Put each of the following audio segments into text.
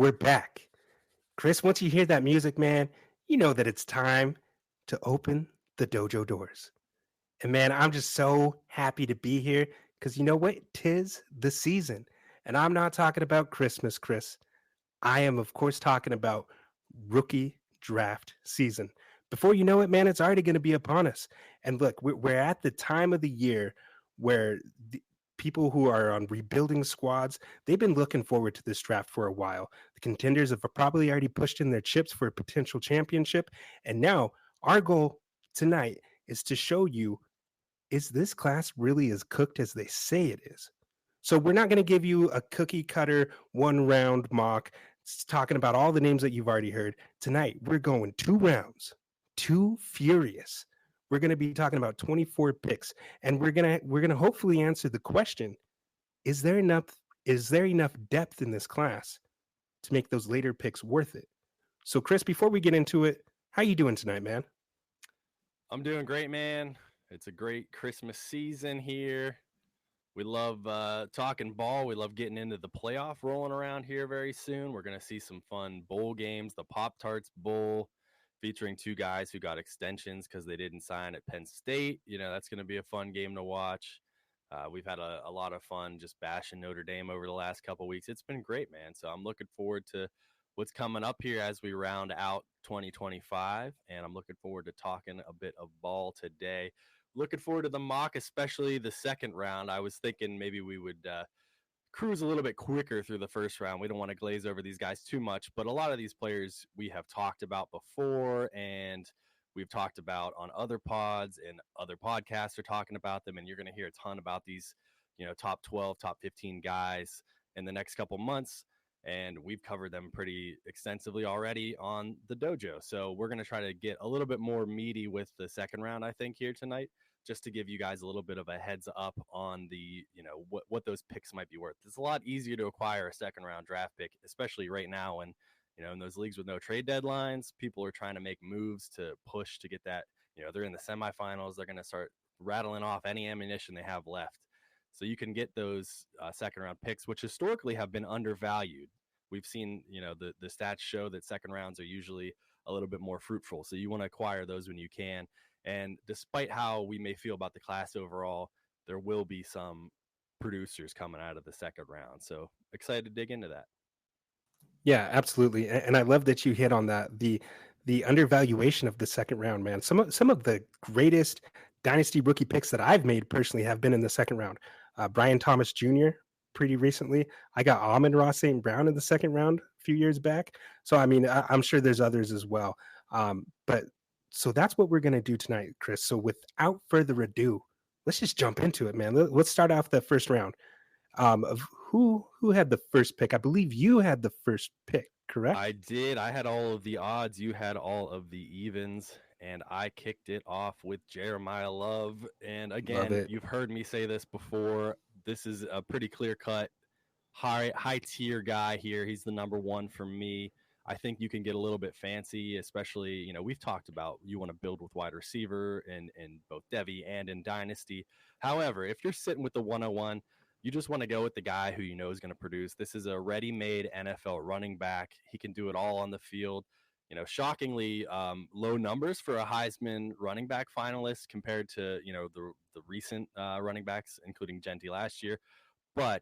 we're back. Chris, once you hear that music, man, you know that it's time to open the dojo doors. And man, I'm just so happy to be here because you know what? Tis the season. And I'm not talking about Christmas, Chris. I am, of course, talking about rookie draft season. Before you know it, man, it's already going to be upon us. And look, we're at the time of the year where the people who are on rebuilding squads, they've been looking forward to this draft for a while. The contenders have probably already pushed in their chips for a potential championship. And now our goal tonight is to show you, is this class really as cooked as they say it is? So we're not going to give you a cookie cutter one round mock talking about all the names that you've already heard. Tonight, we're going 2 rounds, two furious. We're going to be talking about 24 picks, and we're gonna hopefully answer the question: Is there enough depth in this class to make those later picks worth it? So, Chris, before we get into it, how you doing tonight, man? I'm doing great, man. It's a great Christmas season here. We love talking ball. We love getting into the playoff rolling around here very soon. We're going to see some fun bowl games. The Pop-Tarts Bowl featuring two guys who got extensions because they didn't sign at Penn State. That's going to be a fun game to watch. We've had a lot of fun just bashing Notre Dame over the last couple of weeks. It's been great, man. So I'm looking forward to what's coming up here as we round out 2025. And I'm looking forward to talking a bit of ball today. Looking forward to the mock, especially the second round. I was thinking maybe we would cruise a little bit quicker through the first round. We don't want to glaze over these guys too much, but a lot of these players we have talked about before, and we've talked about on other pods, and other podcasts are talking about them, and you're going to hear a ton about these, top 12, top 15 guys in the next couple months. And we've covered them pretty extensively already on the dojo. So we're going to try to get a little bit more meaty with the second round, I think, here tonight, just to give you guys a little bit of a heads up on the, what those picks might be worth. It's a lot easier to acquire a second round draft pick, especially right now when, in those leagues with no trade deadlines, people are trying to make moves to push to get that, they're in the semifinals. They're going to start rattling off any ammunition they have left. So you can get those second round picks, which historically have been undervalued. We've seen, the stats show that second rounds are usually a little bit more fruitful. So you want to acquire those when you can. And despite how we may feel about the class overall, there will be some producers coming out of the second round. So excited to dig into that. Yeah, absolutely. And I love that you hit on that. The undervaluation of the second round, man. Some of the greatest dynasty rookie picks that I've made personally have been in the second round. Brian Thomas Jr. pretty recently. I got Amon-Ra St. Brown in the second round a few years back. So I mean, I'm sure there's others as well. But so that's what we're gonna do tonight, Chris. So without further ado, let's just jump into it, man. Let's start off the first round. Of who had the first pick? I believe you had the first pick, correct? I did. I had all of the odds. You had all of the evens. And I kicked it off with Jeremiah Love. And again, you've heard me say this before. This is a pretty clear-cut, high tier guy here. He's the number one for me. I think you can get a little bit fancy, especially, we've talked about you want to build with wide receiver in both Devy and in Dynasty. However, if you're sitting with the 101, you just want to go with the guy who you know is going to produce. This is a ready-made NFL running back. He can do it all on the field. Shockingly low numbers for a Heisman running back finalist compared to, the recent running backs, including Genty last year. But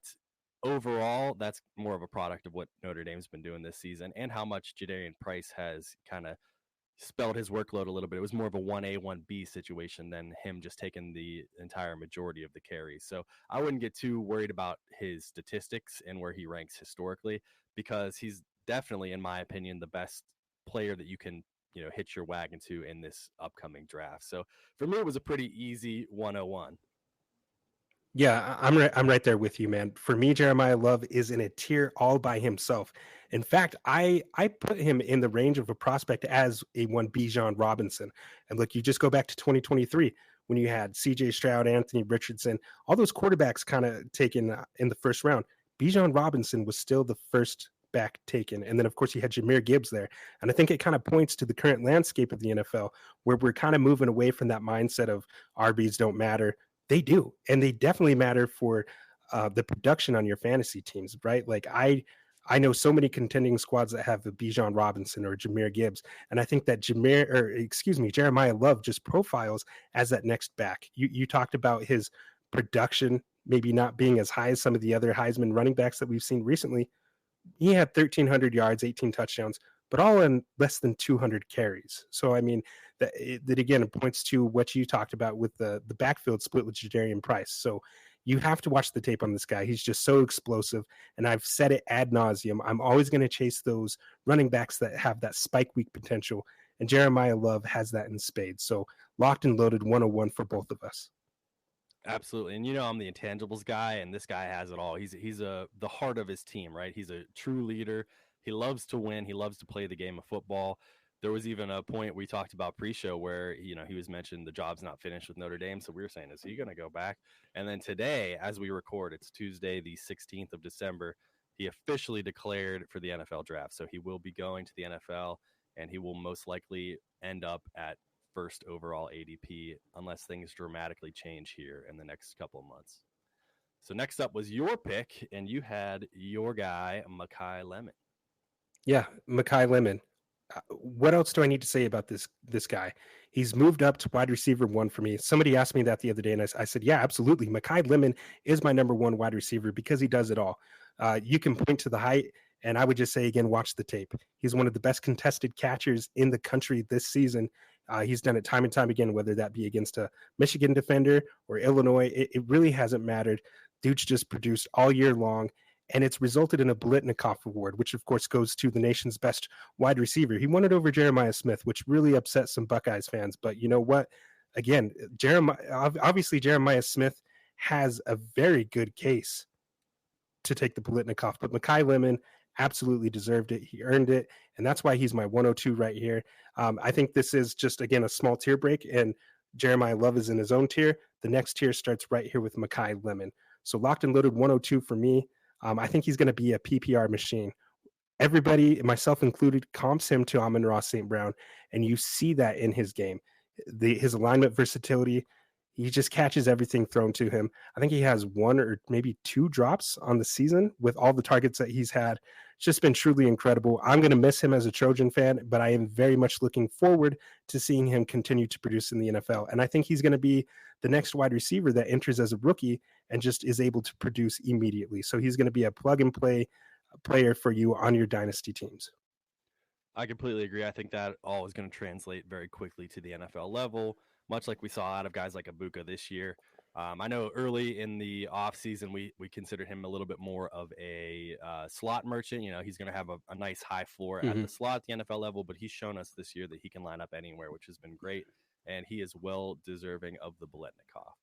overall, that's more of a product of what Notre Dame's been doing this season and how much Jadarian Price has kind of spelled his workload a little bit. It was more of a 1A, 1B situation than him just taking the entire majority of the carries. So I wouldn't get too worried about his statistics and where he ranks historically, because he's definitely, in my opinion, the best player that you can, hitch your wagon to in this upcoming draft. So for me, it was a pretty easy 101. Yeah, I'm right there with you, man. For me, Jeremiah Love is in a tier all by himself. In fact, I put him in the range of a prospect as a one Bijan Robinson. And look, you just go back to 2023 when you had C.J. Stroud, Anthony Richardson, all those quarterbacks kind of taken in the first round. Bijan Robinson was still the first back taken. And then, of course, you had Jahmyr Gibbs there. And I think it kind of points to the current landscape of the NFL, where we're kind of moving away from that mindset of RBs don't matter. They do. And they definitely matter for the production on your fantasy teams, right? Like I know so many contending squads that have a Bijan Robinson or Jameer Gibbs, and I think that Jeremiah Love just profiles as that next back. You talked about his production maybe not being as high as some of the other Heisman running backs that we've seen recently. He had 1,300 yards, 18 touchdowns, but all in less than 200 carries. So, I mean, that again points to what you talked about with the backfield split with Jadarian Price. So, you have to watch the tape on this guy. He's just so explosive. And I've said it ad nauseum. I'm always going to chase those running backs that have that spike week potential. And Jeremiah Love has that in spades. So, locked and loaded 101 for both of us. Absolutely. And I'm the intangibles guy, and this guy has it all. He's the heart of his team, right? He's a true leader. He loves to win. He loves to play the game of football. There was even a point we talked about pre-show where, he was mentioned the job's not finished with Notre Dame. So we were saying, is he going to go back? And then today, as we record, it's Tuesday, the 16th of December, he officially declared for the NFL draft. So he will be going to the NFL, and he will most likely end up at first overall ADP unless things dramatically change here in the next couple of months. So next up was your pick, and you had your guy, Makai Lemon. Yeah, Makai Lemon. What else do I need to say about this guy? He's moved up to wide receiver 1 for me. Somebody asked me that the other day, and I said, yeah, absolutely. Makai Lemon is my number 1 wide receiver because he does it all. You can point to the height, and I would just say again, watch the tape. He's one of the best contested catchers in the country this season. He's done it time and time again, whether that be against a Michigan defender or Illinois. It really hasn't mattered. Dude's just produced all year long, and it's resulted in a Blitnikoff Award, which of course goes to the nation's best wide receiver. He won it over Jeremiah Smith, which really upset some Buckeyes fans. But you know what? Again, obviously Jeremiah Smith has a very good case to take the Blitnikoff, but Makai Lemon absolutely deserved it. He earned it, and that's why he's my 102 right here. I think this is just, again, a small tier break, and Jeremiah Love is in his own tier. The next tier starts right here with Makai Lemon. So locked and loaded 102 for me. I think he's going to be a PPR machine. Everybody, myself included, comps him to Amon-Ra St. Brown, and you see that in his game. His alignment versatility, he just catches everything thrown to him. I think he has 1 or maybe 2 drops on the season with all the targets that he's had. It's just been truly incredible. I'm going to miss him as a Trojan fan, but I am very much looking forward to seeing him continue to produce in the NFL. And I think he's going to be the next wide receiver that enters as a rookie and just is able to produce immediately. So he's going to be a plug and play player for you on your dynasty teams. I completely agree. I think that all is going to translate very quickly to the NFL level, much like we saw out of guys like Ibuka this year. I know early in the offseason, we considered him a little bit more of a slot merchant. He's going to have a nice high floor at the slot at the NFL level, but he's shown us this year that he can line up anywhere, which has been great, and he is well deserving of the Biletnikoff.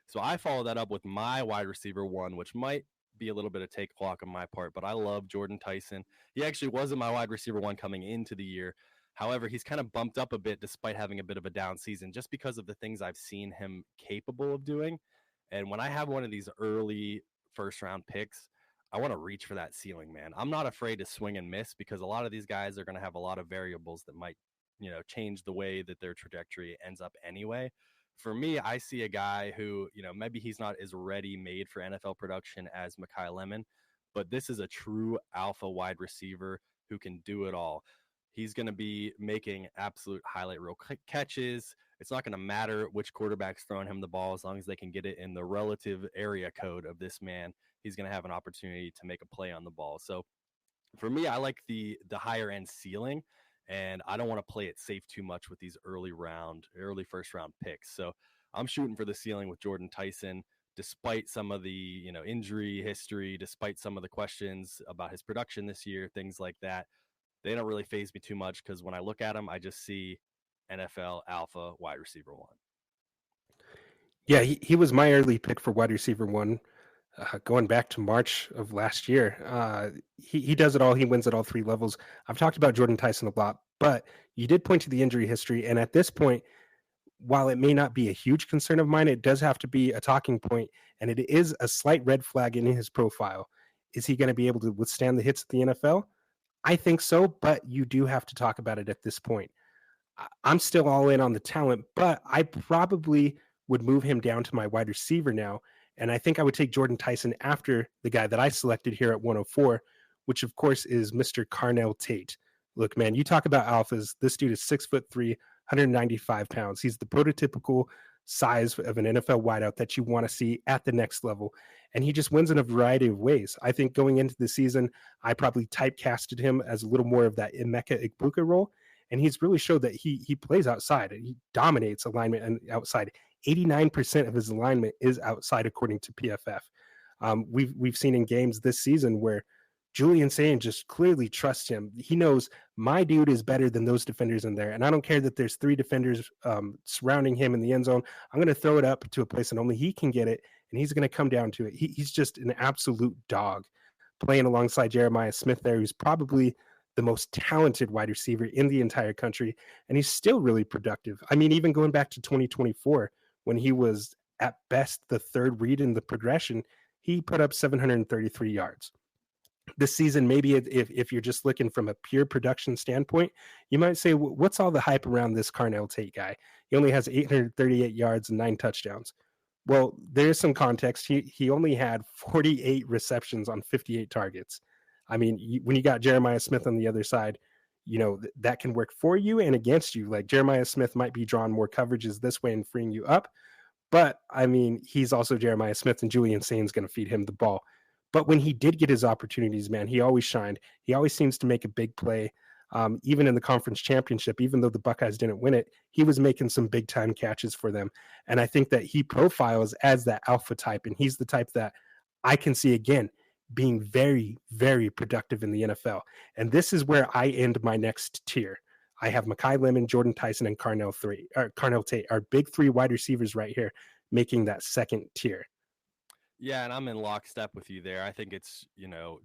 So I follow that up with my wide receiver 1, which might be a little bit of take clock on my part, but I love Jordan Tyson. He actually wasn't my wide receiver 1 coming into the year. However, he's kind of bumped up a bit despite having a bit of a down season just because of the things I've seen him capable of doing. And when I have one of these early first round picks, I want to reach for that ceiling, man. I'm not afraid to swing and miss because a lot of these guys are going to have a lot of variables that might, change the way that their trajectory ends up anyway. For me, I see a guy who, maybe he's not as ready made for NFL production as Makai Lemon, but this is a true alpha wide receiver who can do it all. He's going to be making absolute highlight reel catches. It's not going to matter which quarterback's throwing him the ball as long as they can get it in the relative area code of this man. He's going to have an opportunity to make a play on the ball. So for me, I like the higher end ceiling, and I don't want to play it safe too much with these early first round picks. So I'm shooting for the ceiling with Jordan Tyson, despite some of the injury history, despite some of the questions about his production this year, things like that. They don't really faze me too much because when I look at him, I just see NFL alpha wide receiver 1. Yeah, he was my early pick for wide receiver 1, going back to March of last year. He does it all. He wins at all 3 levels. I've talked about Jordan Tyson a lot, but you did point to the injury history. And at this point, while it may not be a huge concern of mine, it does have to be a talking point, and it is a slight red flag in his profile. Is he going to be able to withstand the hits of the NFL? I think so, but you do have to talk about it at this point. I'm still all in on the talent, but I probably would move him down to my wide receiver now. And I think I would take Jordan Tyson after the guy that I selected here at 104, which of course is Mr. Carnell Tate. Look, man, you talk about alphas. This dude is 6'3", 195 pounds. He's the prototypical size of an NFL wideout that you want to see at the next level. And he just wins in a variety of ways. I think going into the season, I probably typecasted him as a little more of that Emeka Egbuka role. And he's really showed that he plays outside. He dominates alignment and outside. 89% of his alignment is outside, according to PFF. We've seen in games this season where Julian Sane just clearly trusts him. He knows my dude is better than those defenders in there. And I don't care that there's 3 defenders surrounding him in the end zone. I'm going to throw it up to a place that only he can get it, and he's going to come down to it. He's just an absolute dog playing alongside Jeremiah Smith there, who's probably the most talented wide receiver in the entire country. And he's still really productive. I mean, even going back to 2024, when he was at best the third read in the progression, he put up 733 yards. This season, maybe if you're just looking from a pure production standpoint, you might say, what's all the hype around this Carnell Tate guy? He only has 838 yards and 9 touchdowns. Well, there's some context. He only had 48 receptions on 58 targets. I mean, when you got Jeremiah Smith on the other side, that can work for you and against you. Like Jeremiah Smith might be drawing more coverages this way and freeing you up. But, I mean, he's also Jeremiah Smith, and Julian Sane's going to feed him the ball. But when he did get his opportunities, man, he always shined. He always seems to make a big play. Even in the conference championship, even though the Buckeyes didn't win it, he was making some big time catches for them. And I think that he profiles as that alpha type. And he's the type that I can see, again, being very, very productive in the NFL. And this is where I end my next tier. I have Mekhi Lemon, Jordan Tyson, and Carnell Tate, our big 3 wide receivers right here, making that second tier. Yeah, and I'm in lockstep with you there. I think it's,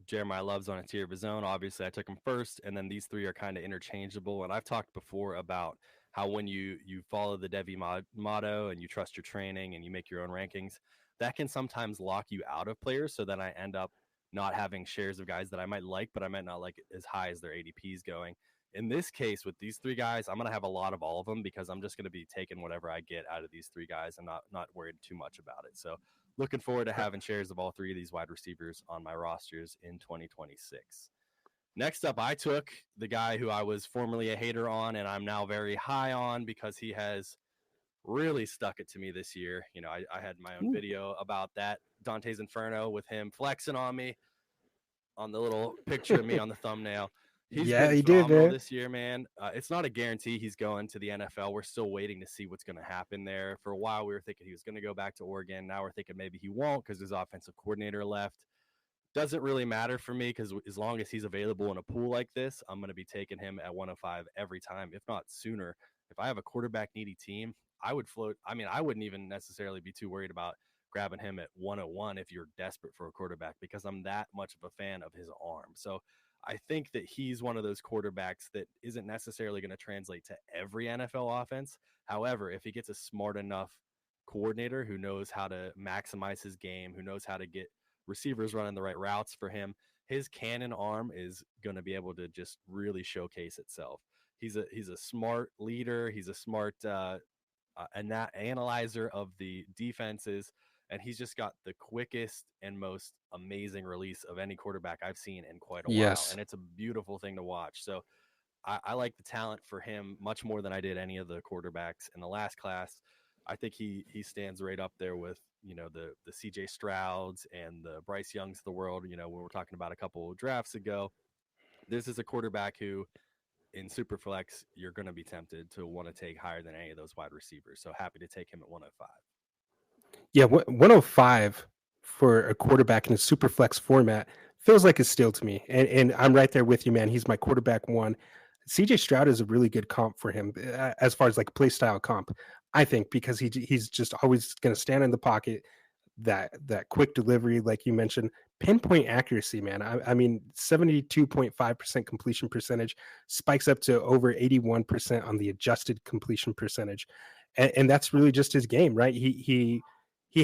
Jeremiah Love's on a tier of his own. Obviously, I took him first, and then these 3 are kind of interchangeable. And I've talked before about how when you follow the Devi motto and you trust your training and you make your own rankings, that can sometimes lock you out of players. So then I end up not having shares of guys that I might like, but I might not like as high as their ADPs going. In this case, with these 3 guys, I'm going to have a lot of all of them because I'm just going to be taking whatever I get out of these 3 guys and not worried too much about it. So looking forward to having shares of all 3 of these wide receivers on my rosters in 2026. Next up, I took the guy who I was formerly a hater on and I'm now very high on because he has really stuck it to me this year. I had my own video about that Dante's Inferno with him flexing on me on the little picture of me on the thumbnail. He's been phenomenal this year, man. It's not a guarantee he's going to the NFL. We're still waiting to see what's going to happen there. For a while, we were thinking he was going to go back to Oregon. Now we're thinking maybe he won't because his offensive coordinator left. Doesn't really matter for me because as long as he's available in a pool like this, I'm going to be taking him at 105 every time, if not sooner. If I have a quarterback-needy team, I would float. I mean, I wouldn't even necessarily be too worried about grabbing him at 101 if you're desperate for a quarterback because I'm that much of a fan of his arm. So I think that he's one of those quarterbacks that isn't necessarily going to translate to every NFL offense. However, if he gets a smart enough coordinator who knows how to maximize his game, who knows how to get receivers running the right routes for him, his cannon arm is going to be able to just really showcase itself. He's a smart leader. He's a smart analyzer of the defenses. And he's just got the quickest and most amazing release of any quarterback I've seen in quite a while. And it's a beautiful thing to watch. So I like the talent for him much more than I did any of the quarterbacks in the last class. I think he stands right up there with, the CJ Strouds and the Bryce Youngs of the world, when we're talking about a couple of drafts ago. This is a quarterback who in Superflex, you're going to be tempted to want to take higher than any of those wide receivers. So happy to take him at 105. Yeah, 105 for a quarterback in a super flex format feels like a steal to me. And I'm right there with you, man. He's my quarterback 1. CJ Stroud is a really good comp for him as far as like play style comp, I think, because he's just always going to stand in the pocket, that quick delivery, like you mentioned, pinpoint accuracy, man. I mean, 72.5% completion percentage spikes up to over 81% on the adjusted completion percentage. And that's really just his game, right? He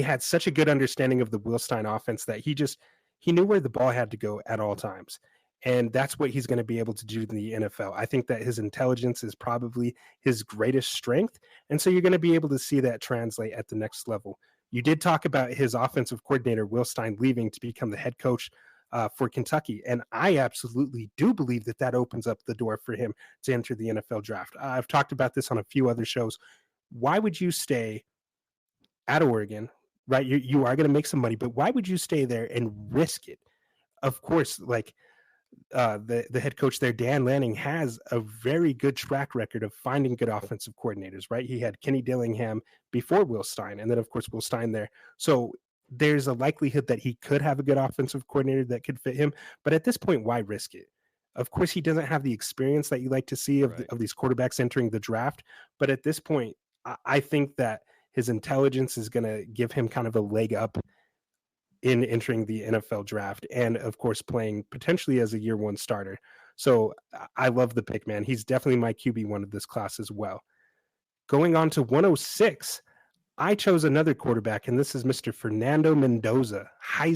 had such a good understanding of the Wilstein offense that he knew where the ball had to go at all times. And that's what he's going to be able to do in the NFL. I think that his intelligence is probably his greatest strength. And so you're going to be able to see that translate at the next level. You did talk about his offensive coordinator, Wilstein, leaving to become the head coach for Kentucky. And I absolutely do believe that that opens up the door for him to enter the NFL draft. I've talked about this on a few other shows. Why would you stay at Oregon, right? You are going to make some money, but why would you stay there and risk it? Of course, like the head coach there, Dan Lanning, has a very good track record of finding good offensive coordinators, right? He had Kenny Dillingham before Will Stein, and then of course Will Stein there. So there's a likelihood that he could have a good offensive coordinator that could fit him. But at this point, why risk it? Of course, he doesn't have the experience that you like to see of, Right. of these quarterbacks entering the draft. But at this point, I think that his intelligence is going to give him kind of a leg up in entering the NFL draft, and of course playing potentially as a year one starter. So I love the pick, man. He's definitely my QB1 of this class as well. Going on to 106, I chose another quarterback, and this is Mr. Fernando Mendoza.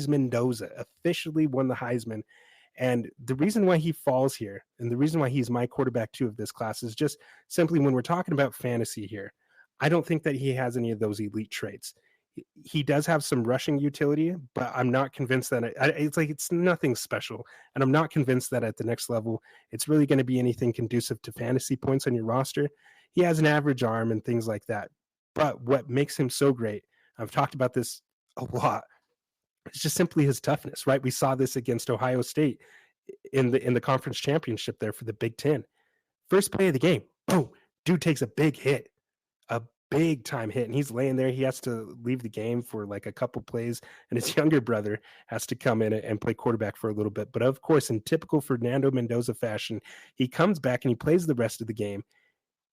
Mendoza officially won the Heisman. And the reason why he falls here, and the reason why he's my quarterback two of this class, is just simply when we're talking about fantasy here, I don't think that he has any of those elite traits. He does have some rushing utility, but I'm not convinced that it's nothing special. And I'm not convinced that at the next level, it's really going to be anything conducive to fantasy points on your roster. He has an average arm and things like that. But what makes him so great, I've talked about this a lot, it's just simply his toughness, right? We saw this against Ohio State in the conference championship there for the Big Ten. First play of the game, boom, dude takes a big hit, a big time hit, and he's laying there. He has to leave the game for like a couple plays, and his younger brother has to come in and play quarterback for a little bit. But of course, in typical Fernando Mendoza fashion, he comes back and he plays the rest of the game,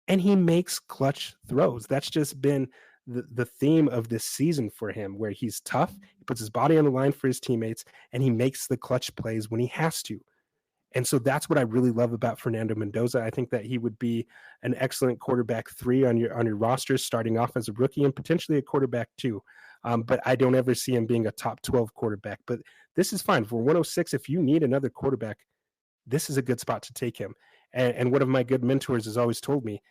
and he makes clutch throws. That's just been the theme of this season for him, where he's tough, he puts his body on the line for his teammates, and he makes the clutch plays when he has to. And so that's what I really love about Fernando Mendoza. I think that he would be an excellent quarterback three on your roster, starting off as a rookie and potentially a quarterback two. But I don't ever see him being a top 12 quarterback. But this is fine. For 106, if you need another quarterback, this is a good spot to take him. And one of my good mentors has always told me,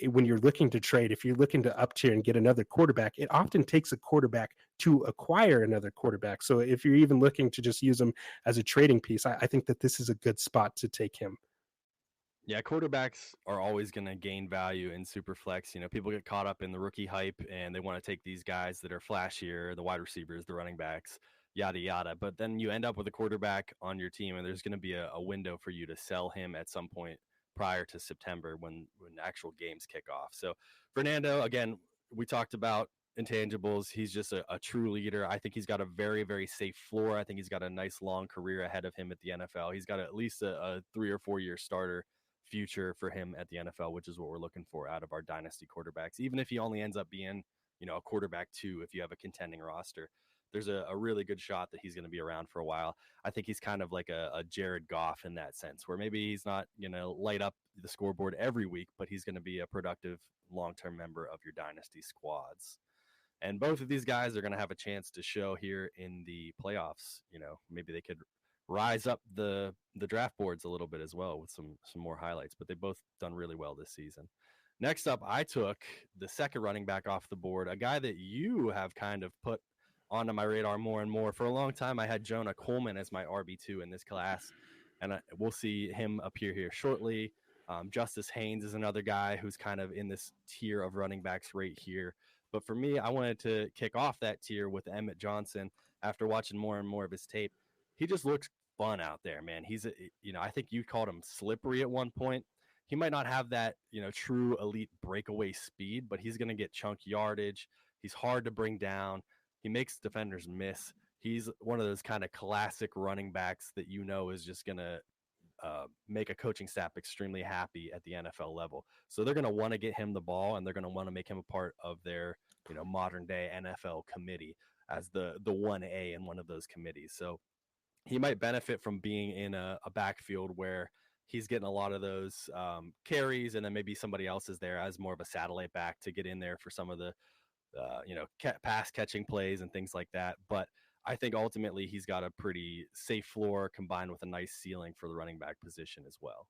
when you're looking to trade, if you're looking to up tier and get another quarterback, it often takes a quarterback to acquire another quarterback. So if you're even looking to just use him as a trading piece, I think that this is a good spot to take him. Yeah, quarterbacks are always going to gain value in Superflex. You know, people get caught up in the rookie hype and they want to take these guys that are flashier, the wide receivers, the running backs, yada, yada. But then you end up with a quarterback on your team, and there's going to be a window for you to sell him at some point prior to September when actual games kick off. So Fernando, again, we talked about intangibles. He's just a true leader. I think he's got a very, very safe floor. I think he's got a nice long career ahead of him at the NFL. He's got at least a 3 or 4 year starter future for him at the NFL, which is what we're looking for out of our dynasty quarterbacks. Even if he only ends up being, you know, a quarterback two, if you have a contending roster, there's a really good shot that he's going to be around for a while. I think he's kind of like a Jared Goff in that sense, where maybe he's not, you know, light up the scoreboard every week, but he's going to be a productive long-term member of your dynasty squads. And both of these guys are going to have a chance to show here in the playoffs. You know, maybe they could rise up the draft boards a little bit as well with some more highlights, but they've both done really well this season. Next up, I took the second running back off the board, a guy that you have kind of put onto my radar more and more. For a long time, I had Jonah Coleman as my RB2 in this class, and we'll see him appear here shortly. Justice Haynes is another guy who's kind of in this tier of running backs right here. But for me, I wanted to kick off that tier with Emmett Johnson. After watching more and more of his tape, he just looks fun out there, man. He's, you know, I think you called him slippery at one point. He might not have that, you know, true elite breakaway speed, but he's going to get chunk yardage. He's hard to bring down. He makes defenders miss. He's one of those kind of classic running backs that you know is just going to make a coaching staff extremely happy at the NFL level. So they're going to want to get him the ball, and they're going to want to make him a part of their, you know, modern day NFL committee as the 1A in one of those committees. So he might benefit from being in a backfield where he's getting a lot of those carries, and then maybe somebody else is there as more of a satellite back to get in there for some of the you know, pass catching plays and things like that. But I think ultimately he's got a pretty safe floor combined with a nice ceiling for the running back position as well.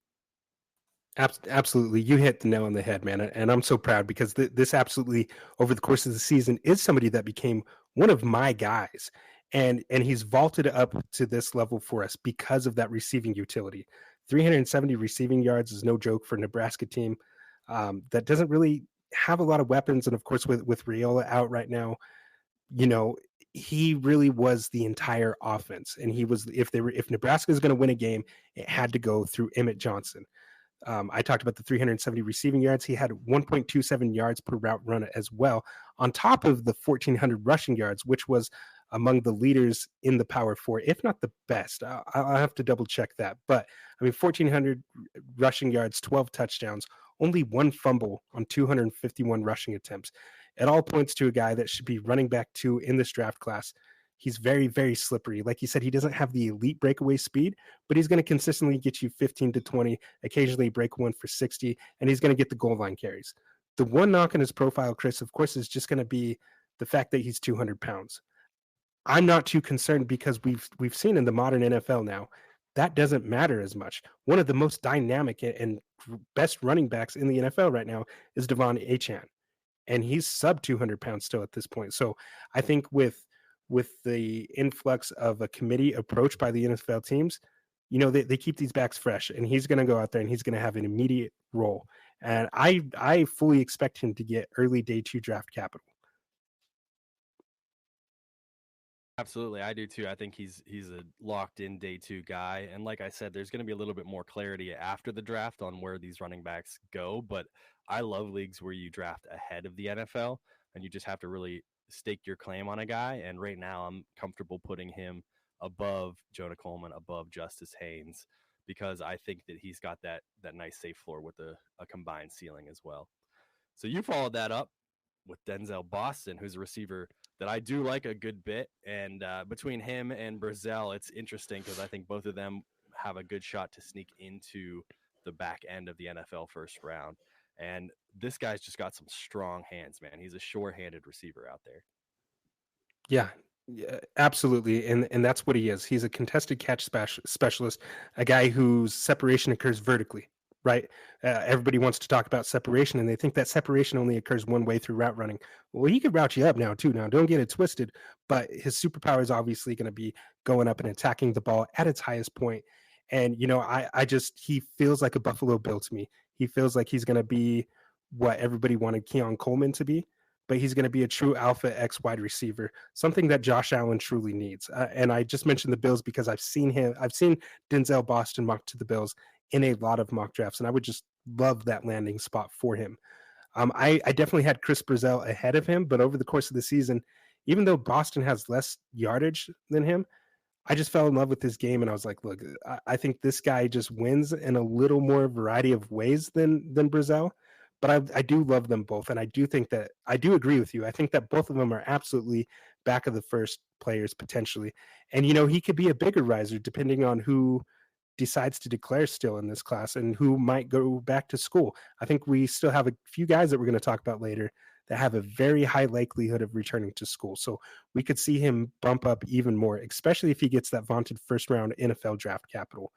Absolutely. You hit the nail on the head, man. And I'm so proud because this absolutely, over the course of the season, is somebody that became one of my guys. and he's vaulted up to this level for us because of that receiving utility. 370 receiving yards is no joke for a Nebraska team that doesn't really have a lot of weapons, and of course with Raiola out right now, you know, he really was the entire offense, and he was if Nebraska is going to win a game, it had to go through Emmett Johnson. I talked about the 370 receiving yards. He had 1.27 yards per route run as well, on top of the 1,400 rushing yards, which was among the leaders in the Power Four, if not the best. I'll have to double check that. But I mean, 1,400 rushing yards, 12 touchdowns, only one fumble on 251 rushing attempts. It all points to a guy that should be running back two in this draft class. He's very, very slippery. Like you said, he doesn't have the elite breakaway speed, but he's going to consistently get you 15 to 20, occasionally break one for 60, and he's going to get the goal line carries. The one knock on his profile, Chris, of course, is just going to be the fact that he's 200 pounds. I'm not too concerned because we've seen in the modern NFL now that doesn't matter as much. One of the most dynamic and best running backs in the NFL right now is Devon Achane, and he's sub 200 pounds still at this point. So I think with the influx of a committee approach by the NFL teams, you know, they keep these backs fresh, and he's going to go out there and he's going to have an immediate role. And I fully expect him to get early day two draft capital. Absolutely, I do too. I think he's a locked in day two guy, and like I said, there's going to be a little bit more clarity after the draft on where these running backs go. But I love leagues where you draft ahead of the NFL, and you just have to really stake your claim on a guy. And right now, I'm comfortable putting him above Jonah Coleman, above Justice Haynes, because I think that he's got that nice safe floor with a combined ceiling as well. So you followed that up with Denzel Boston, who's a receiver that I do like a good bit. And between him and Brazil, it's interesting because I think both of them have a good shot to sneak into the back end of the NFL first round. And this guy's just got some strong hands, man. He's a sure-handed receiver out there. Yeah, yeah, absolutely, and that's what he is. He's a contested catch specialist, a guy whose separation occurs vertically. Right? Everybody wants to talk about separation, and they think that separation only occurs one way through route running. Well, he could route you up now too. Now, don't get it twisted, but his superpower is obviously going to be going up and attacking the ball at its highest point. And you know, I just he feels like a Buffalo Bill to me. He feels like he's going to be what everybody wanted Keon Coleman to be, but he's going to be a true alpha X wide receiver, something that Josh Allen truly needs. And I just mentioned the Bills because I've seen Denzel Boston mocked to the Bills in a lot of mock drafts, and I would just love that landing spot for him. I definitely had Chris Brazil ahead of him, but over the course of the season, even though Boston has less yardage than him, I just fell in love with his game, and I was like, look, I think this guy just wins in a little more variety of ways than Brazil. But I do love them both, and I do think that I do agree with you. I think that both of them are absolutely back of the first players potentially, and you know he could be a bigger riser depending on who decides to declare still in this class and who might go back to school. I think we still have a few guys that we're going to talk about later that have a very high likelihood of returning to school. So we could see him bump up even more, especially if he gets that vaunted first round NFL draft capital.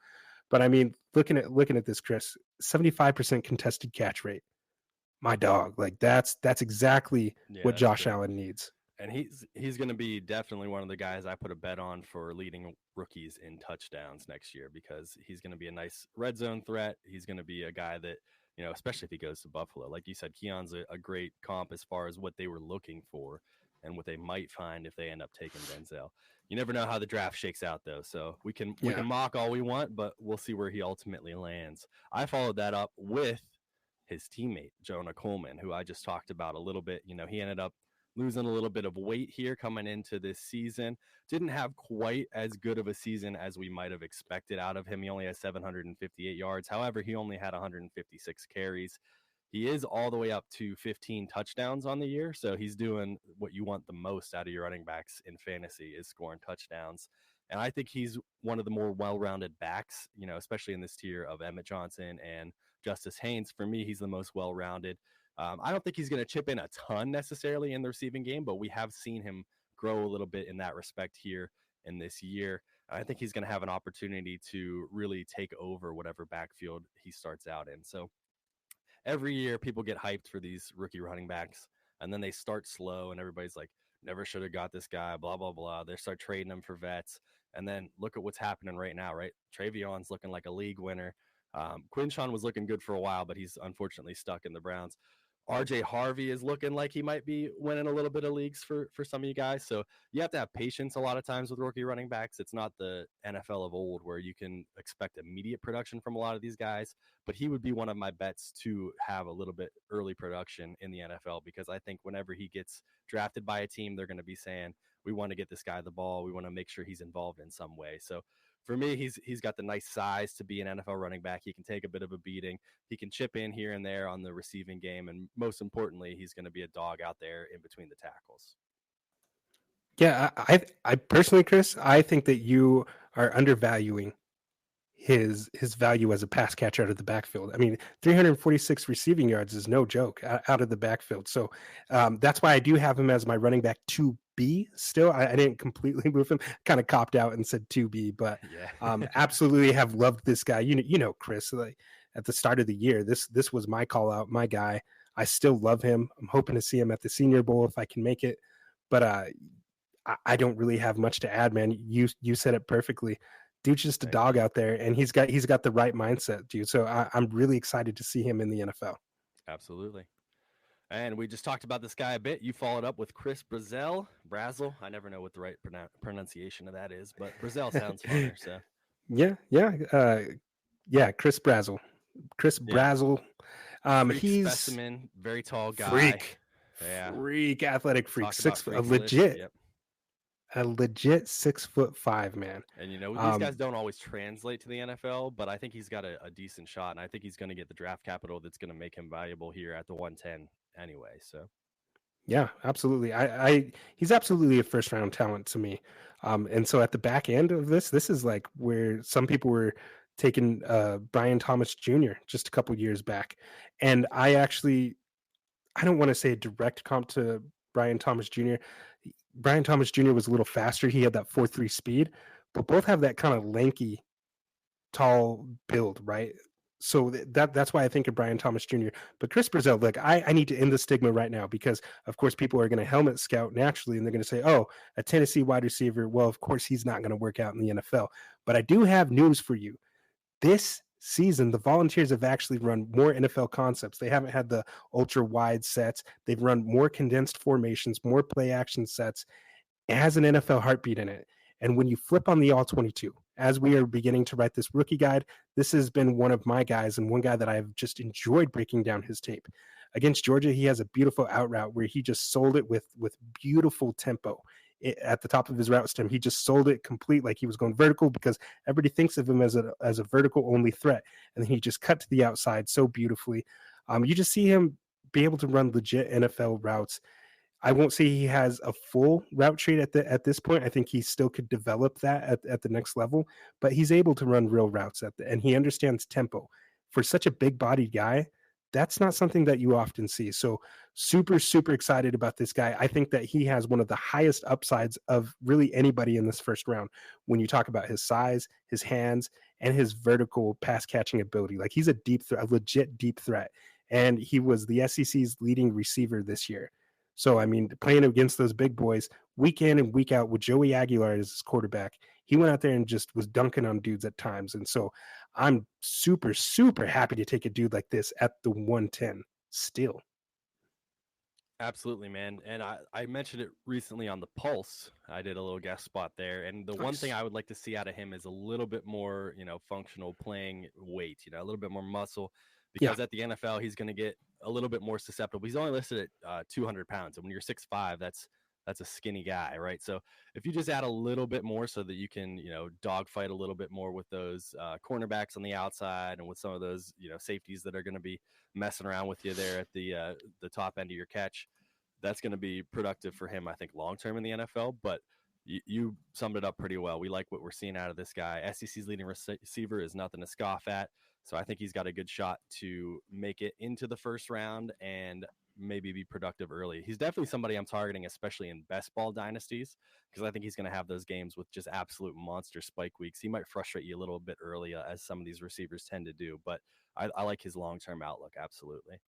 But I mean, looking at this, Chris, 75% contested catch rate. My dog, like that's exactly Yeah, what that's Josh great. Allen needs. And he's going to be definitely one of the guys I put a bet on for leading rookies in touchdowns next year because he's going to be a nice red zone threat. He's going to be a guy that, you know, especially if he goes to Buffalo. Like you said, Keon's a great comp as far as what they were looking for and what they might find if they end up taking Denzel. You never know how the draft shakes out though. So we can Yeah. mock all we want, but we'll see where he ultimately lands. I followed that up with his teammate, Jonah Coleman, who I just talked about a little bit. You know, he ended up losing a little bit of weight here coming into this season. Didn't have quite as good of a season as we might have expected out of him. He only has 758 yards. However, he only had 156 carries. He is all the way up to 15 touchdowns on the year. So he's doing what you want the most out of your running backs in fantasy is scoring touchdowns. And I think he's one of the more well-rounded backs, you know, especially in this tier of Emmett Johnson and Justice Haynes. For me, he's the most well-rounded. I don't think he's going to chip in a ton necessarily in the receiving game, but we have seen him grow a little bit in that respect here in this year. I think he's going to have an opportunity to really take over whatever backfield he starts out in. So every year, people get hyped for these rookie running backs, and then they start slow, and everybody's like, never should have got this guy, blah, blah, blah. They start trading him for vets. And then look at what's happening right now, right? Trayvon's looking like a league winner. Quinshawn was looking good for a while, but he's unfortunately stuck in the Browns. RJ Harvey is looking like he might be winning a little bit of leagues for some of you guys. So you have to have patience a lot of times with rookie running backs. It's not the NFL of old where you can expect immediate production from a lot of these guys, but he would be one of my bets to have a little bit early production in the NFL, because I think whenever he gets drafted by a team, they're going to be saying, we want to get this guy the ball. We want to make sure he's involved in some way. So for me, he's got the nice size to be an NFL running back. He can take a bit of a beating. He can chip in here and there on the receiving game, and most importantly, he's going to be a dog out there in between the tackles. Yeah, I personally, Chris, I think that you are undervaluing his value as a pass catcher out of the backfield. I mean, 346 receiving yards is no joke out of the backfield. So that's why I do have him as my running back 2B still. I didn't completely move him, kind of copped out and said 2B, but Yeah. absolutely have loved this guy. You know, Chris, like at the start of the year, this was my call out, my guy. I still love him. I'm hoping to see him at the Senior Bowl if I can make it. But I don't really have much to add, man. You said it perfectly. Dude's just a Thank dog you. out there, and he's got the right mindset, dude. So I'm really excited to see him in the NFL. Absolutely. And we just talked about this guy a bit. You followed up with Chris Brazel. I never know what the right pronunciation of that is, but Brazel sounds funner. So yeah, Chris yeah, Brazel. freak He's specimen, very tall guy. freak, Yeah, athletic freak, talk about a freakish. Yep. legit 6'5" man. And these guys Um, don't always translate to the NFL, but I think he's got a decent shot, and I think he's going to get the draft capital that's going to make him valuable here at the 110 anyway. So Yeah, absolutely. He's absolutely a first round talent to me. And so at the back end of this is like where some people were taking Brian Thomas Jr. just a couple years back. And I don't want to say a direct comp to Brian Thomas Jr. Brian Thomas Jr. was a little faster. He had that 4.3 speed, but both have that kind of lanky tall build, right? So that's why I think of Brian Thomas Jr. But Chris Brazil, look, I need to end the stigma right now because of course people are going to helmet scout naturally and they're going to say, oh, a Tennessee wide receiver. Well, of course he's not going to work out in the NFL. But I do have news for you. This season, the Volunteers have actually run more NFL concepts. They haven't had the ultra wide sets. They've run more condensed formations, more play action sets. It has an NFL heartbeat in it. And when you flip on the all 22, as we are beginning to write this rookie guide, this has been one of my guys and one guy that I've just enjoyed breaking down his tape. Against Georgia, he has a beautiful out route where he just sold it with beautiful tempo. At the top of his route stem, he just sold it complete like he was going vertical because everybody thinks of him as a vertical only threat. And then he just cut to the outside so beautifully. You just see him be able to run legit NFL routes. I won't say he has a full route tree at this point. I think he still could develop that at the next level, but he's able to run real routes and he understands tempo. For such a big bodied guy, that's not something that you often see. So super excited about this guy. I think that he has one of the highest upsides of really anybody in this first round when you talk about his size, his hands, and his vertical pass catching ability. Like he's a legit deep threat. And he was the SEC's leading receiver this year. So, I mean, playing against those big boys week in and week out with Joey Aguilar as his quarterback, he went out there and just was dunking on dudes at times. And so I'm super happy to take a dude like this at the 110 still. absolutely, man. And I mentioned it recently on the Pulse. I did a little guest spot there. And the one thing Nice. I would like to see out of him is a little bit more, functional playing weight, a little bit more muscle, Yeah. because at the NFL, he's going to get a little bit more susceptible. He's only listed at 200 pounds. And when you're 6'5", that's a skinny guy, right? So if you just add a little bit more so that you can, dogfight a little bit more with those cornerbacks on the outside and with some of those, safeties that are going to be messing around with you there at the top end of your catch, that's going to be productive for him, I think, long term in the NFL. But you summed it up pretty well. We like what we're seeing out of this guy. SEC's leading receiver is nothing to scoff at. So I think he's got a good shot to make it into the first round and maybe be productive early. He's definitely somebody I'm targeting, especially in best ball dynasties, because I think he's going to have those games with just absolute monster spike weeks. He might frustrate you a little bit early, as some of these receivers tend to do, but I like his long term outlook. Absolutely.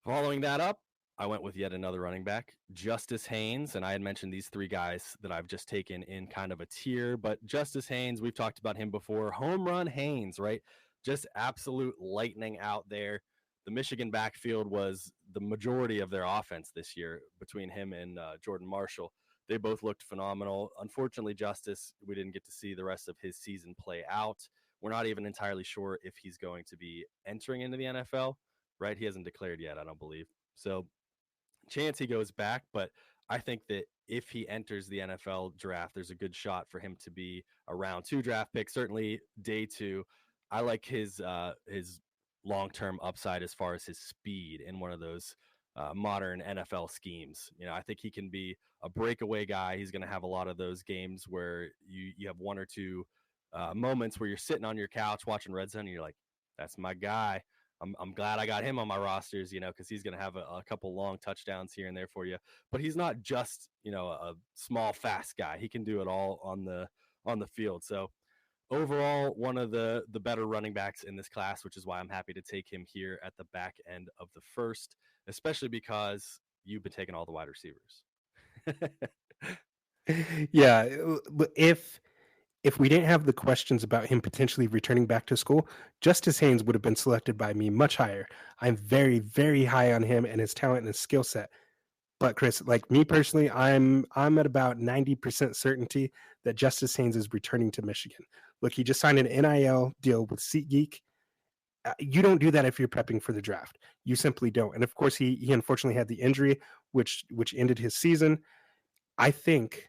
Following that up, I went with yet another running back, Justice Haynes. And I had mentioned these three guys that I've just taken in kind of a tier. But Justice Haynes, we've talked about him before. Home run Haynes, right? Just absolute lightning out there. The Michigan backfield was the majority of their offense this year between him and Jordan Marshall. They both looked phenomenal. Unfortunately, Justice, we didn't get to see the rest of his season play out. We're not even entirely sure if he's going to be entering into the NFL, right? He hasn't declared yet, I don't believe. So, chance he goes back, but I think that if he enters the NFL draft, there's a good shot for him to be a round 2 draft pick, certainly day 2. I like his long-term upside as far as his speed in one of those modern NFL schemes. I think he can be a breakaway guy. He's going to have a lot of those games where you have one or two moments where you're sitting on your couch watching Red Zone and you're like, that's my guy. I'm glad I got him on my rosters, because he's going to have a couple long touchdowns here and there for you. But he's not just, a small, fast guy. He can do it all on the field. So overall, one of the better running backs in this class, which is why I'm happy to take him here at the back end of the first, especially because you've been taking all the wide receivers. Yeah, if we didn't have the questions about him potentially returning back to school, Justice Haynes would have been selected by me much higher. I'm very, very high on him and his talent and his skill set. But Chris, like me personally, I'm at about 90% certainty that Justice Haynes is returning to Michigan. Look, he just signed an NIL deal with SeatGeek. You don't do that if you're prepping for the draft. You simply don't. And of course, he unfortunately had the injury, which ended his season. I think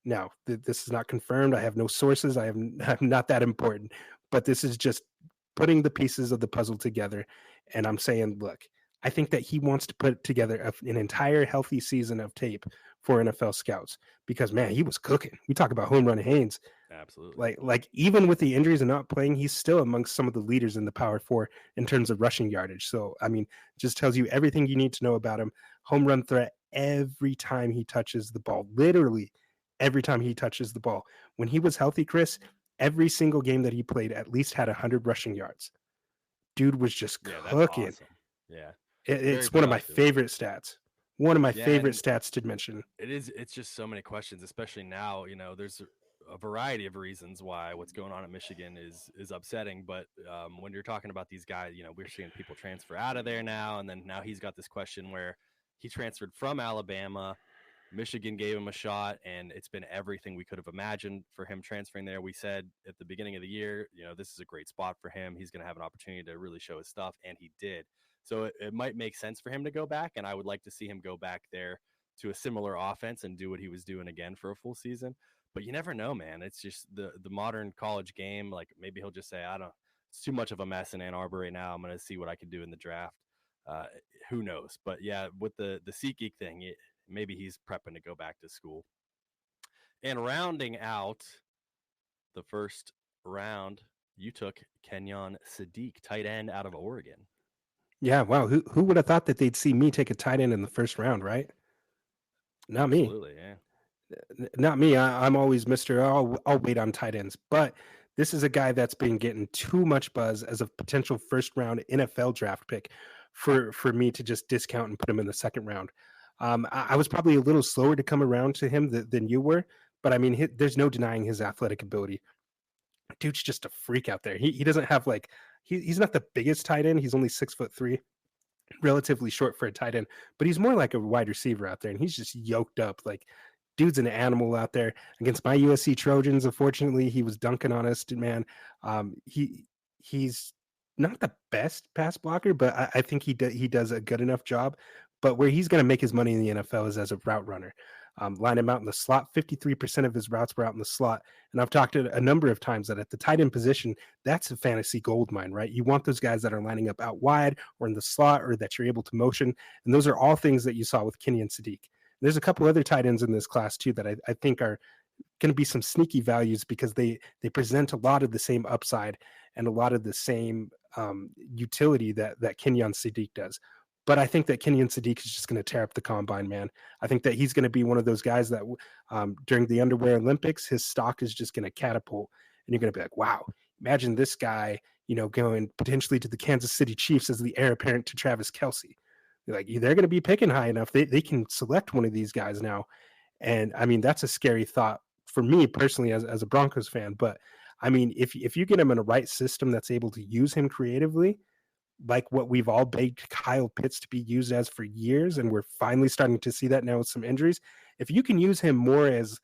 now this is not confirmed. I have no sources. I'm not that important, but this is just putting the pieces of the puzzle together. And I'm saying, look, I think that he wants to put together an entire healthy season of tape for NFL scouts because, man, he was cooking. We talk about home run Haynes. Absolutely. Like even with the injuries and not playing, he's still amongst some of the leaders in the Power Four in terms of rushing yardage. So, I mean, just tells you everything you need to know about him. Home run threat every time he touches the ball, literally every time he touches the ball. When he was healthy, Chris, every single game that he played at least had 100 rushing yards. Dude was just That's cooking. awesome. Yeah. It's one of my favorite stats. One of my favorite stats to mention. It's just so many questions, especially now. There's a variety of reasons why what's going on at Michigan is upsetting. But when you're talking about these guys, we're seeing people transfer out of there now, and then now he's got this question where he transferred from Alabama. Michigan gave him a shot, and it's been everything we could have imagined for him transferring there. We said at the beginning of the year, this is a great spot for him. He's going to have an opportunity to really show his stuff, and he did. So it might make sense for him to go back, and I would like to see him go back there to a similar offense and do what he was doing again for a full season. But you never know, man. It's just the modern college game. Like maybe he'll just say, it's too much of a mess in Ann Arbor right now. I'm going to see what I can do in the draft. Who knows? But yeah, with the SeatGeek thing, maybe he's prepping to go back to school. And rounding out the first round, you took Kenyon Sadiq, tight end out of Oregon. Yeah, wow. Who would have thought that they'd see me take a tight end in the first round, right? Not Absolutely, me. Yeah. Not me. I'm always Mr. I'll wait on tight ends. But this is a guy that's been getting too much buzz as a potential first round NFL draft pick for me to just discount and put him in the second round. I was probably a little slower to come around to him than you were, but I mean, there's no denying his athletic ability. Dude's just a freak out there. He doesn't have like he's not the biggest tight end. He's only 6'3", relatively short for a tight end, but he's more like a wide receiver out there, and he's just yoked up. Like, dude's an animal out there. Against my USC Trojans, unfortunately, he was dunking on us, man. He's not the best pass blocker, but I think he does a good enough job. But where he's going to make his money in the NFL is as a route runner. Line him out in the slot. 53% of his routes were out in the slot. And I've talked a number of times that at the tight end position, that's a fantasy gold mine, right? You want those guys that are lining up out wide or in the slot or that you're able to motion. And those are all things that you saw with Kenyon Sadiq. There's a couple other tight ends in this class too that I think are going to be some sneaky values because they present a lot of the same upside and a lot of the same utility that Kenyon Sadiq does. But I think that Kenyon Sadiq is just going to tear up the combine, man. I think that he's going to be one of those guys that during the Underwear Olympics, his stock is just going to catapult. And you're going to be like, wow, imagine this guy, going potentially to the Kansas City Chiefs as the heir apparent to Travis Kelce. Like they're going to be picking high enough. They can select one of these guys now. And I mean, that's a scary thought for me personally as a Broncos fan. But I mean, if you get him in a right system that's able to use him creatively, like what we've all begged Kyle Pitts to be used as for years, and we're finally starting to see that now with some injuries. If you can use him more as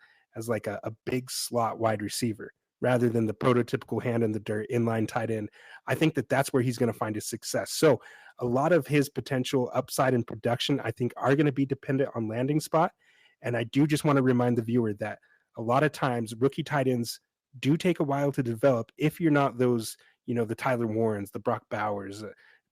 like a big slot wide receiver rather than the prototypical hand in the dirt inline tight end, I think that that's where he's going to find his success. So a lot of his potential upside in production, I think, are going to be dependent on landing spot. And I do just want to remind the viewer that a lot of times rookie tight ends do take a while to develop if you're not those, the Tyler Warrens, the Brock Bowers,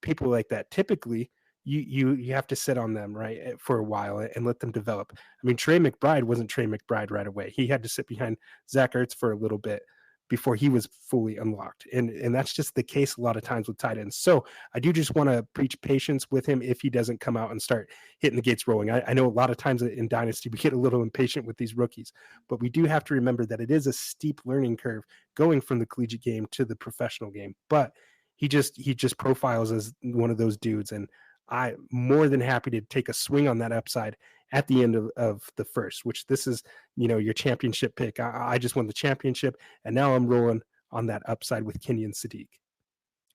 people like that. Typically, you have to sit on them right for a while and let them develop. I mean, Trey McBride wasn't Trey McBride right away. He had to sit behind Zach Ertz for a little bit before he was fully unlocked, and that's just the case a lot of times with tight ends. So I do just want to preach patience with him if he doesn't come out and start hitting the gates rolling. I know a lot of times in Dynasty we get a little impatient with these rookies, but we do have to remember that it is a steep learning curve going from the collegiate game to the professional game. But he just profiles as one of those dudes, and I'm more than happy to take a swing on that upside at the end of the first, which this is, your championship pick. I just won the championship, and now I'm rolling on that upside with Kenyon Sadiq.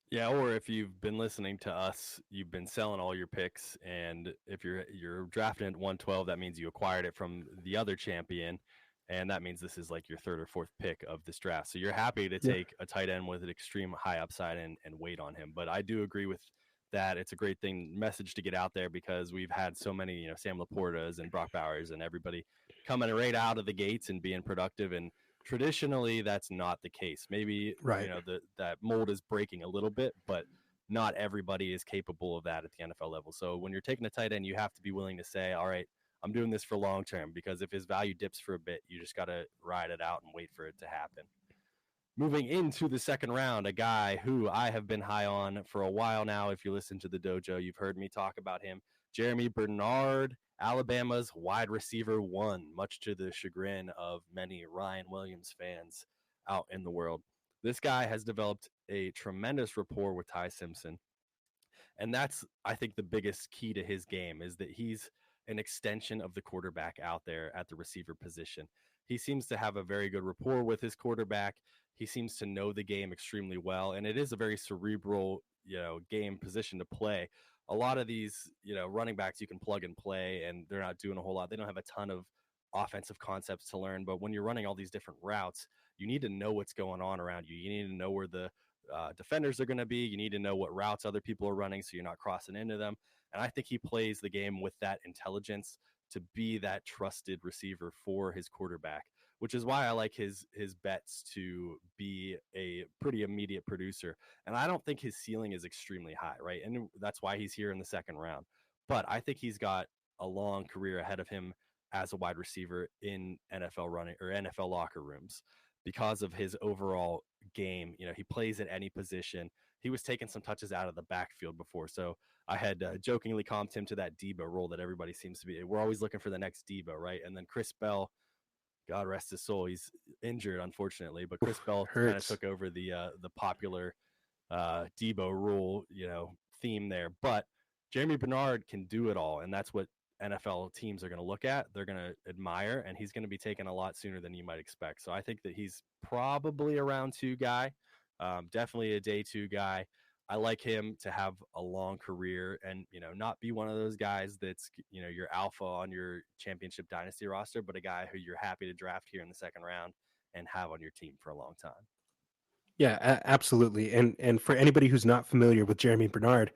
Yeah, or if you've been listening to us, you've been selling all your picks, and if you're drafting at 112, that means you acquired it from the other champion, and that means this is like your third or fourth pick of this draft. So you're happy to Yeah. take a tight end with an extreme high upside and wait on him. But I do agree with that. It's a great message to get out there because we've had so many, Sam Laportas and Brock Bowers and everybody coming right out of the gates and being productive, and traditionally that's not the case. Maybe Right. that mold is breaking a little bit, but not everybody is capable of that at the NFL level. So when you're taking a tight end, you have to be willing to say, all right, I'm doing this for long term, because if his value dips for a bit, you just got to ride it out and wait for it to happen. Moving into the second round, a guy who I have been high on for a while now. If you listen to the dojo, you've heard me talk about him. Jeremy Bernard, Alabama's wide receiver one, much to the chagrin of many Ryan Williams fans out in the world. This guy has developed a tremendous rapport with Ty Simpson. And that's, I think, the biggest key to his game is that he's an extension of the quarterback out there at the receiver position. He seems to have a very good rapport with his quarterback. He seems to know the game extremely well, and it is a very cerebral, game position to play. A lot of these, running backs you can plug and play, and they're not doing a whole lot. They don't have a ton of offensive concepts to learn, but when you're running all these different routes, you need to know what's going on around you. You need to know where the defenders are going to be. You need to know what routes other people are running so you're not crossing into them. And I think he plays the game with that intelligence to be that trusted receiver for his quarterback, which is why I like his bets to be a pretty immediate producer. And I don't think his ceiling is extremely high, right? And that's why he's here in the second round. But I think he's got a long career ahead of him as a wide receiver in NFL running or NFL locker rooms because of his overall game. He plays at any position. He was taking some touches out of the backfield before. So I had jokingly comped him to that Debo role that everybody seems to be. We're always looking for the next Debo, right? And then Chris Bell, God rest his soul, he's injured, unfortunately. But Chris Oof, Bell kind of hurts. took over the popular Debo rule, theme there. But Jeremy Bernard can do it all, and that's what NFL teams are going to look at. They're going to admire, and he's going to be taken a lot sooner than you might expect. So I think that he's probably a round two guy, definitely a day two guy. I like him to have a long career and, not be one of those guys that's, your alpha on your championship dynasty roster, but a guy who you're happy to draft here in the second round and have on your team for a long time. Yeah, absolutely. And for anybody who's not familiar with Jeremy Bernard,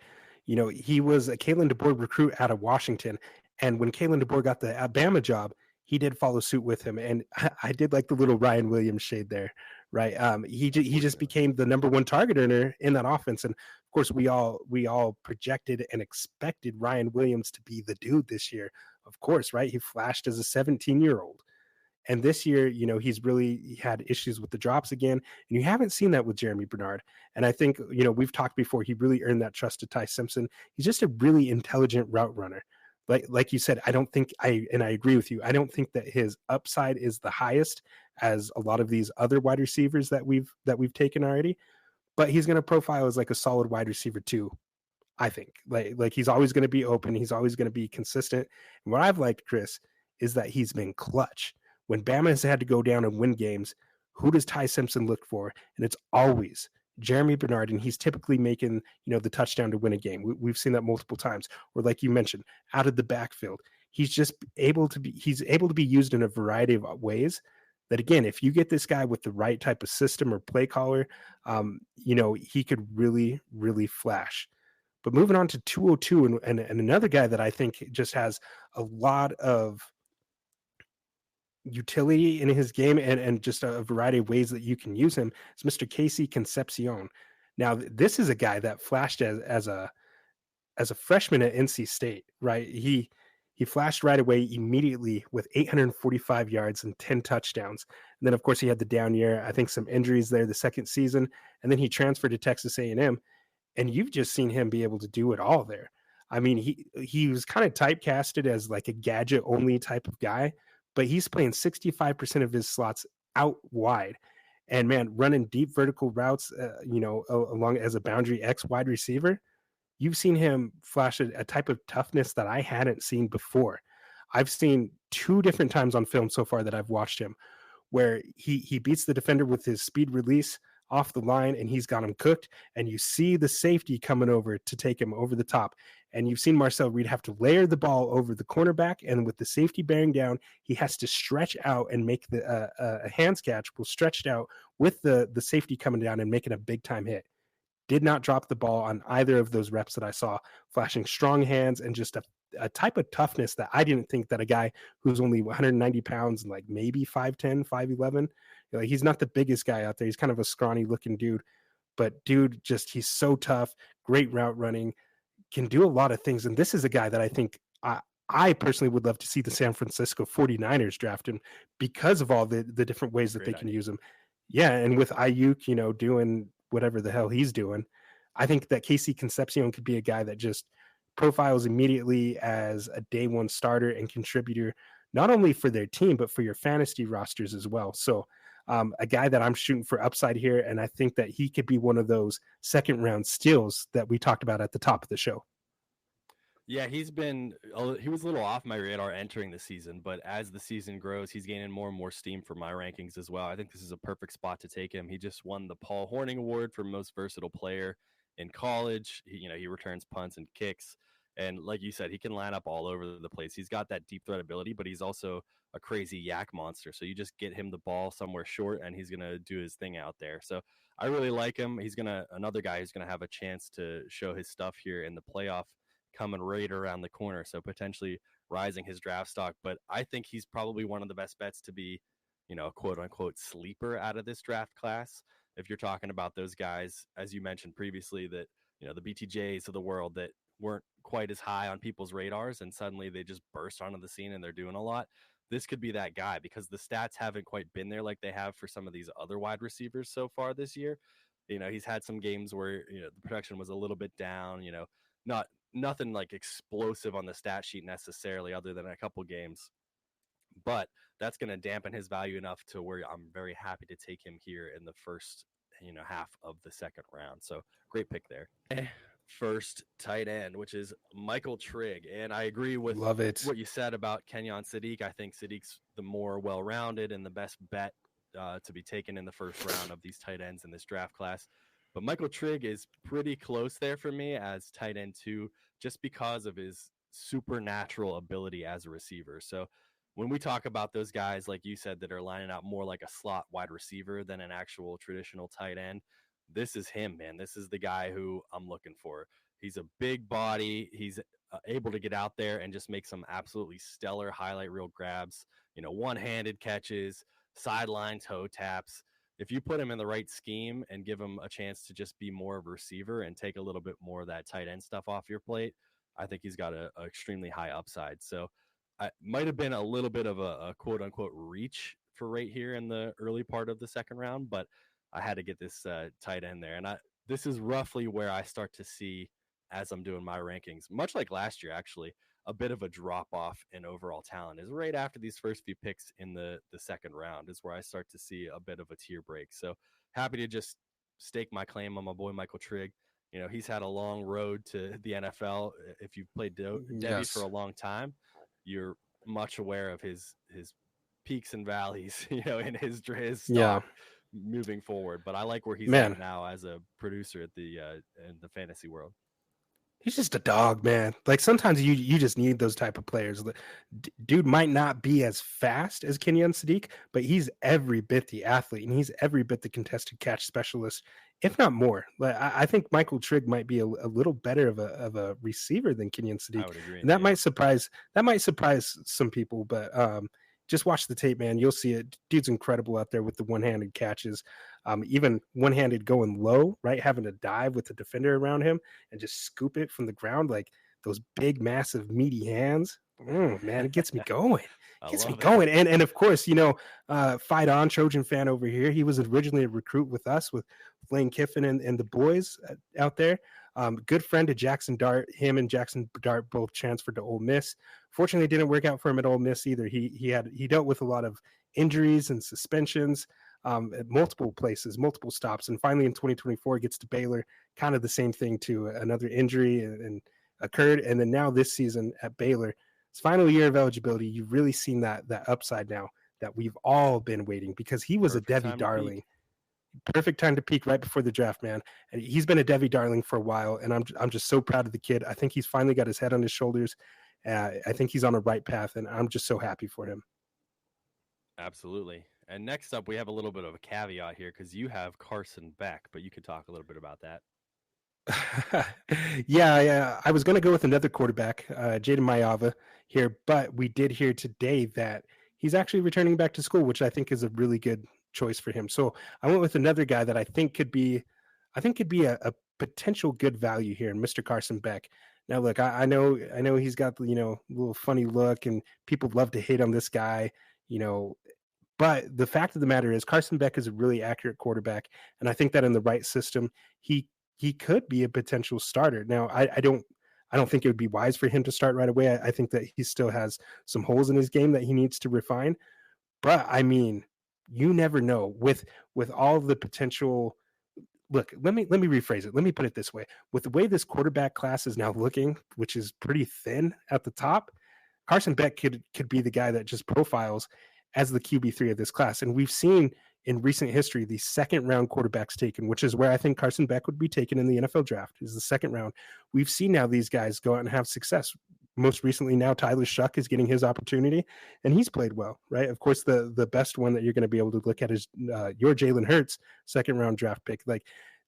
he was a Kalen DeBoer recruit out of Washington. And when Kalen DeBoer got the Alabama job, he did follow suit with him. And I did like the little Ryan Williams shade there, right? He just became the number one target earner in that offense. And of course, we all projected and expected Ryan Williams to be the dude this year. Of course, right? He flashed as a 17-year-old. And this year, he's really had issues with the drops again. And you haven't seen that with Jeremy Bernard. And I think, we've talked before, he really earned that trust to Ty Simpson. He's just a really intelligent route runner. Like you said, I agree with you. I don't think that his upside is the highest as a lot of these other wide receivers that we've taken already, but he's going to profile as like a solid wide receiver too. I think like he's always going to be open. He's always going to be consistent. And what I've liked, Chris, is that he's been clutch. When Bama has had to go down and win games, who does Ty Simpson look for? And it's always Jeremy Bernard, and he's typically making the touchdown to win a game. We've seen that multiple times. Or like you mentioned, out of the backfield, he's able to be used in a variety of ways. That again, if you get this guy with the right type of system or play caller, he could really, really flash. But moving on to 202, and another guy that I think just has a lot of utility in his game and just a variety of ways that you can use him is Mr. Casey Concepcion. Now, this is a guy that flashed as a freshman at NC State, right? He flashed right away immediately with 845 yards and 10 touchdowns. And then, of course, he had the down year. I think some injuries there the second season, and then he transferred to Texas A&M. And you've just seen him be able to do it all there. I mean, he was kind of typecasted as like a gadget only type of guy, but he's playing 65% of his slots out wide. And man, running deep vertical routes, along as a boundary X wide receiver, you've seen him flash a type of toughness that I hadn't seen before. I've seen two different times on film so far that I've watched him where he beats the defender with his speed release off the line and he's got him cooked, and you see the safety coming over to take him over the top, and you've seen Marcel Reed have to layer the ball over the cornerback, and with the safety bearing down, he has to stretch out and make the a hands catch will stretched out with the safety coming down and making a big time hit. Did not drop the ball on either of those reps that I saw, flashing strong hands and just a type of toughness that I didn't think that a guy who's only 190 pounds and like maybe 5'10, 5'11, like he's not the biggest guy out there. He's kind of a scrawny looking dude, but dude, just he's so tough, great route running, can do a lot of things. And this is a guy that I think I personally would love to see the San Francisco 49ers draft him because of all the different ways that Great they can idea. use him. Yeah, and with Ayuk, doing whatever the hell he's doing, I think that Casey Concepcion could be a guy that just profiles immediately as a day one starter and contributor, not only for their team, but for your fantasy rosters as well. So a guy that I'm shooting for upside here, and I think that he could be one of those second round steals that we talked about at the top of the show. Yeah, he was a little off my radar entering the season, but as the season grows, he's gaining more and more steam for my rankings as well. I think this is a perfect spot to take him. He just won the Paul Horning Award for most versatile player in college. He returns punts and kicks, and like you said, he can line up all over the place. He's got that deep threat ability, but he's also a crazy yak monster. So you just get him the ball somewhere short, and he's gonna do his thing out there. So I really like him. He's another guy who's gonna have a chance to show his stuff here in the playoff coming right around the corner. So potentially rising his draft stock. But I think he's probably one of the best bets to be, a quote unquote sleeper out of this draft class. If you're talking about those guys, as you mentioned previously, that, the BTJs of the world that weren't quite as high on people's radars and suddenly they just burst onto the scene and they're doing a lot. This could be that guy because the stats haven't quite been there like they have for some of these other wide receivers so far this year. He's had some games where, the production was a little bit down, not nothing like explosive on the stat sheet necessarily other than a couple games, but that's going to dampen his value enough to where I'm very happy to take him here in the first half of the second round. So great pick there. First tight end, which is Michael Trigg, and I agree with Love it. what you said about Kenyon Sadiq. I think Sadiq's the more well-rounded and the best bet to be taken in the first round of these tight ends in this draft class. But Michael Trigg is pretty close there for me as tight end 2, just because of his supernatural ability as a receiver. So when we talk about those guys, like you said, that are lining out more like a slot wide receiver than an actual traditional tight end, this is him, man. This is the guy who I'm looking for. He's a big body. He's able to get out there and just make some absolutely stellar highlight reel grabs, one-handed catches, sideline toe taps. If you put him in the right scheme and give him a chance to just be more of a receiver and take a little bit more of that tight end stuff off your plate, I think he's got a extremely high upside. So I might have been a little bit of a quote unquote reach for right here in the early part of the second round, but I had to get this tight end there. And this is roughly where I start to see, as I'm doing my rankings, much like last year, actually, a bit of a drop off in overall talent is right after these first few picks in the second round is where I start to see a bit of a tier break. So happy to just stake my claim on my boy Michael Trigg. he's had a long road to the NFL. If you've played Debbie for Yes. a long time, you're much aware of his peaks and valleys, in his Yeah. stock moving forward. But I like where he's at Man, now as a producer at the in the fantasy world. he's just a dog, man. Like sometimes you just need those type of players. Dude might not be as fast as Kenyon Sadiq, but he's every bit the athlete, and he's every bit the contested catch specialist, if not more. Like I think Michael Trigg might be a little better of a receiver than Kenyon I Sadiq, would agree. and Yeah, that might surprise some people. But just watch the tape, man. You'll see it. Dude's incredible out there with the one-handed catches, even one-handed going low, right, having to dive with the defender around him and just scoop it from the ground, like those big, massive, meaty hands. Man, it gets me going. I Gets me love it. going. And of course, Fight On Trojan fan over here. He was originally a recruit with us with Lane Kiffin and the boys out there. Good friend of Jackson Dart. Him and Jackson Dart both transferred to Ole Miss. Fortunately, it didn't work out for him at Ole Miss either. He dealt with a lot of injuries and suspensions at multiple places, multiple stops, and finally in 2024 gets to Baylor. Kind of the same thing to another injury and occurred, and then now this season at Baylor, his final year of eligibility, you've really seen that upside now that we've all been waiting because he was a Perfect Debbie time to darling. peak. Perfect time to peak right before the draft, man. And he's been a Debbie darling for a while, and I'm just so proud of the kid. I think he's finally got his head on his shoulders. I think he's on the right path, and I'm just so happy for him. Absolutely. And next up, we have a little bit of a caveat here because you have Carson Beck, but you could talk a little bit about that. Yeah. I was going to go with another quarterback, Jaden Mayava here, but we did hear today that he's actually returning back to school, which I think is a really good choice for him. So I went with another guy that I think could be a potential good value here in Mr. Carson Beck. Now, look, I know he's got the little funny look, and people love to hate on this guy, you know, but the fact of the matter is, Carson Beck is a really accurate quarterback, and I think that in the right system, he he could be a potential starter. Now, I don't think it would be wise for him to start right away. I think that he still has some holes in his game that he needs to refine. But I mean, you never know with all the potential. Look, let me rephrase it. Let me put it this way: with the way this quarterback class is now looking, which is pretty thin at the top, Carson Beck could be the guy that just profiles as the QB3 of this class. And we've seen in recent history the second round quarterbacks taken, which is where I think Carson Beck would be taken in the NFL draft, is the second round. We've seen now these guys go out and have success. Most recently, now Tyler Shuck is getting his opportunity, and he's played well, right? Of course, the best one that you're going to be able to look at is your Jalen Hurts, second round draft pick. Like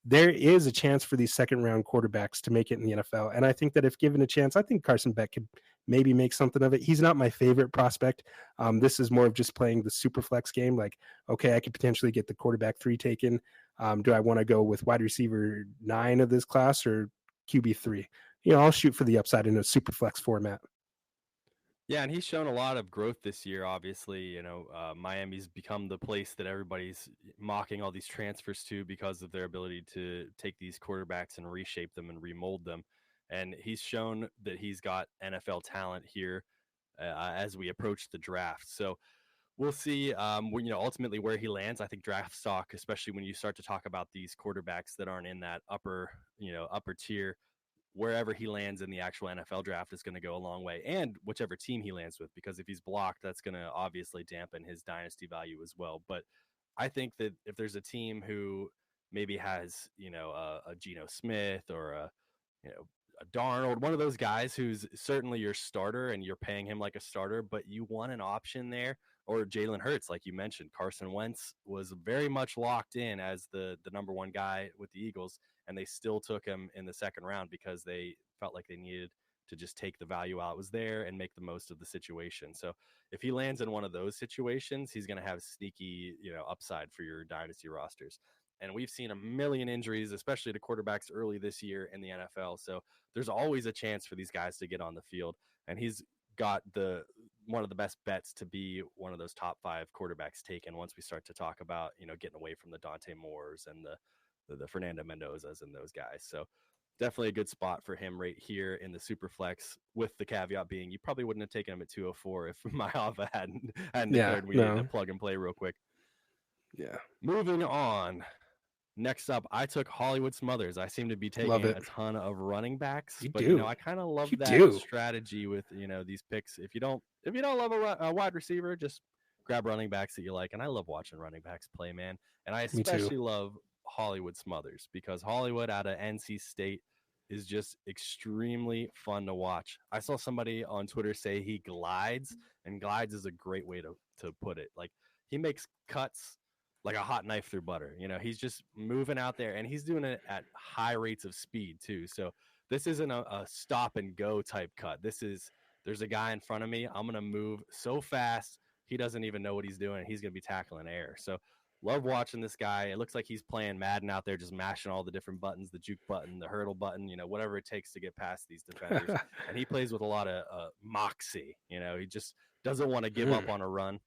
there is a chance for these second round quarterbacks to make it in the NFL, and I think that if given a chance, I think Carson Beck could maybe make something of it. He's not my favorite prospect. This is more of just playing the super flex game. Like, okay, I could potentially get the quarterback 3 taken. Do I want to go with wide receiver 9 of this class or QB 3? I'll shoot for the upside in a super flex format. Yeah, and he's shown a lot of growth this year. Obviously, Miami's become the place that everybody's mocking all these transfers to because of their ability to take these quarterbacks and reshape them and remold them. And he's shown that he's got NFL talent here as we approach the draft. So we'll see. Ultimately where he lands. I think draft stock, especially when you start to talk about these quarterbacks that aren't in that upper tier, wherever he lands in the actual NFL draft is going to go a long way, and whichever team he lands with, because if he's blocked, that's going to obviously dampen his dynasty value as well. But I think that if there's a team who maybe has, a Geno Smith or a Darnold, one of those guys who's certainly your starter and you're paying him like a starter, but you want an option there, or Jalen Hurts, like you mentioned, Carson Wentz was very much locked in as the number one guy with the Eagles, and they still took him in the second round because they felt like they needed to just take the value while it was there and make the most of the situation. So if he lands in one of those situations, he's going to have sneaky, upside for your dynasty rosters. And we've seen a million injuries, especially to quarterbacks early this year in the NFL. So there's always a chance for these guys to get on the field. And he's got one of the best bets to be one of those top 5 quarterbacks taken once we start to talk about, getting away from the Dante Moores and the Fernando Mendozas and those guys. So definitely a good spot for him right here in the super flex, with the caveat being you probably wouldn't have taken him at 204 if Mayava hadn't Yeah, declared we needed a no, plug and play real quick. yeah. Moving on. Next up, I took Hollywood Smothers. I seem to be Love taking it. a ton of running backs, You but do. I kind of You love that do. strategy with these picks. If you don't love a wide receiver, just grab running backs that you like. And I love watching running backs play, man. And I Me too. especially love Hollywood Smothers because Hollywood out of NC State is just extremely fun to watch. I saw somebody on Twitter say he glides, and glides is a great way to put it. Like he makes cuts like a hot knife through butter. He's just moving out there and he's doing it at high rates of speed too. So this isn't a stop and go type cut. There's a guy in front of me. I'm going to move so fast. He doesn't even know what he's doing. He's going to be tackling air. So love watching this guy. It looks like he's playing Madden out there, just mashing all the different buttons, the juke button, the hurdle button, whatever it takes to get past these defenders. And he plays with a lot of moxie. He just doesn't want to give up Mm. on a run,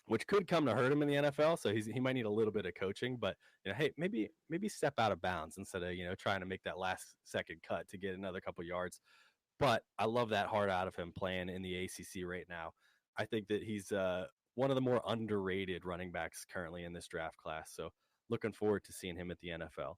which could come to hurt him in the NFL. So he might need a little bit of coaching, but hey, maybe step out of bounds instead of trying to make that last second cut to get another couple yards. But I love that heart out of him playing in the ACC right now. I think that he's one of the more underrated running backs currently in this draft class. So looking forward to seeing him at the NFL.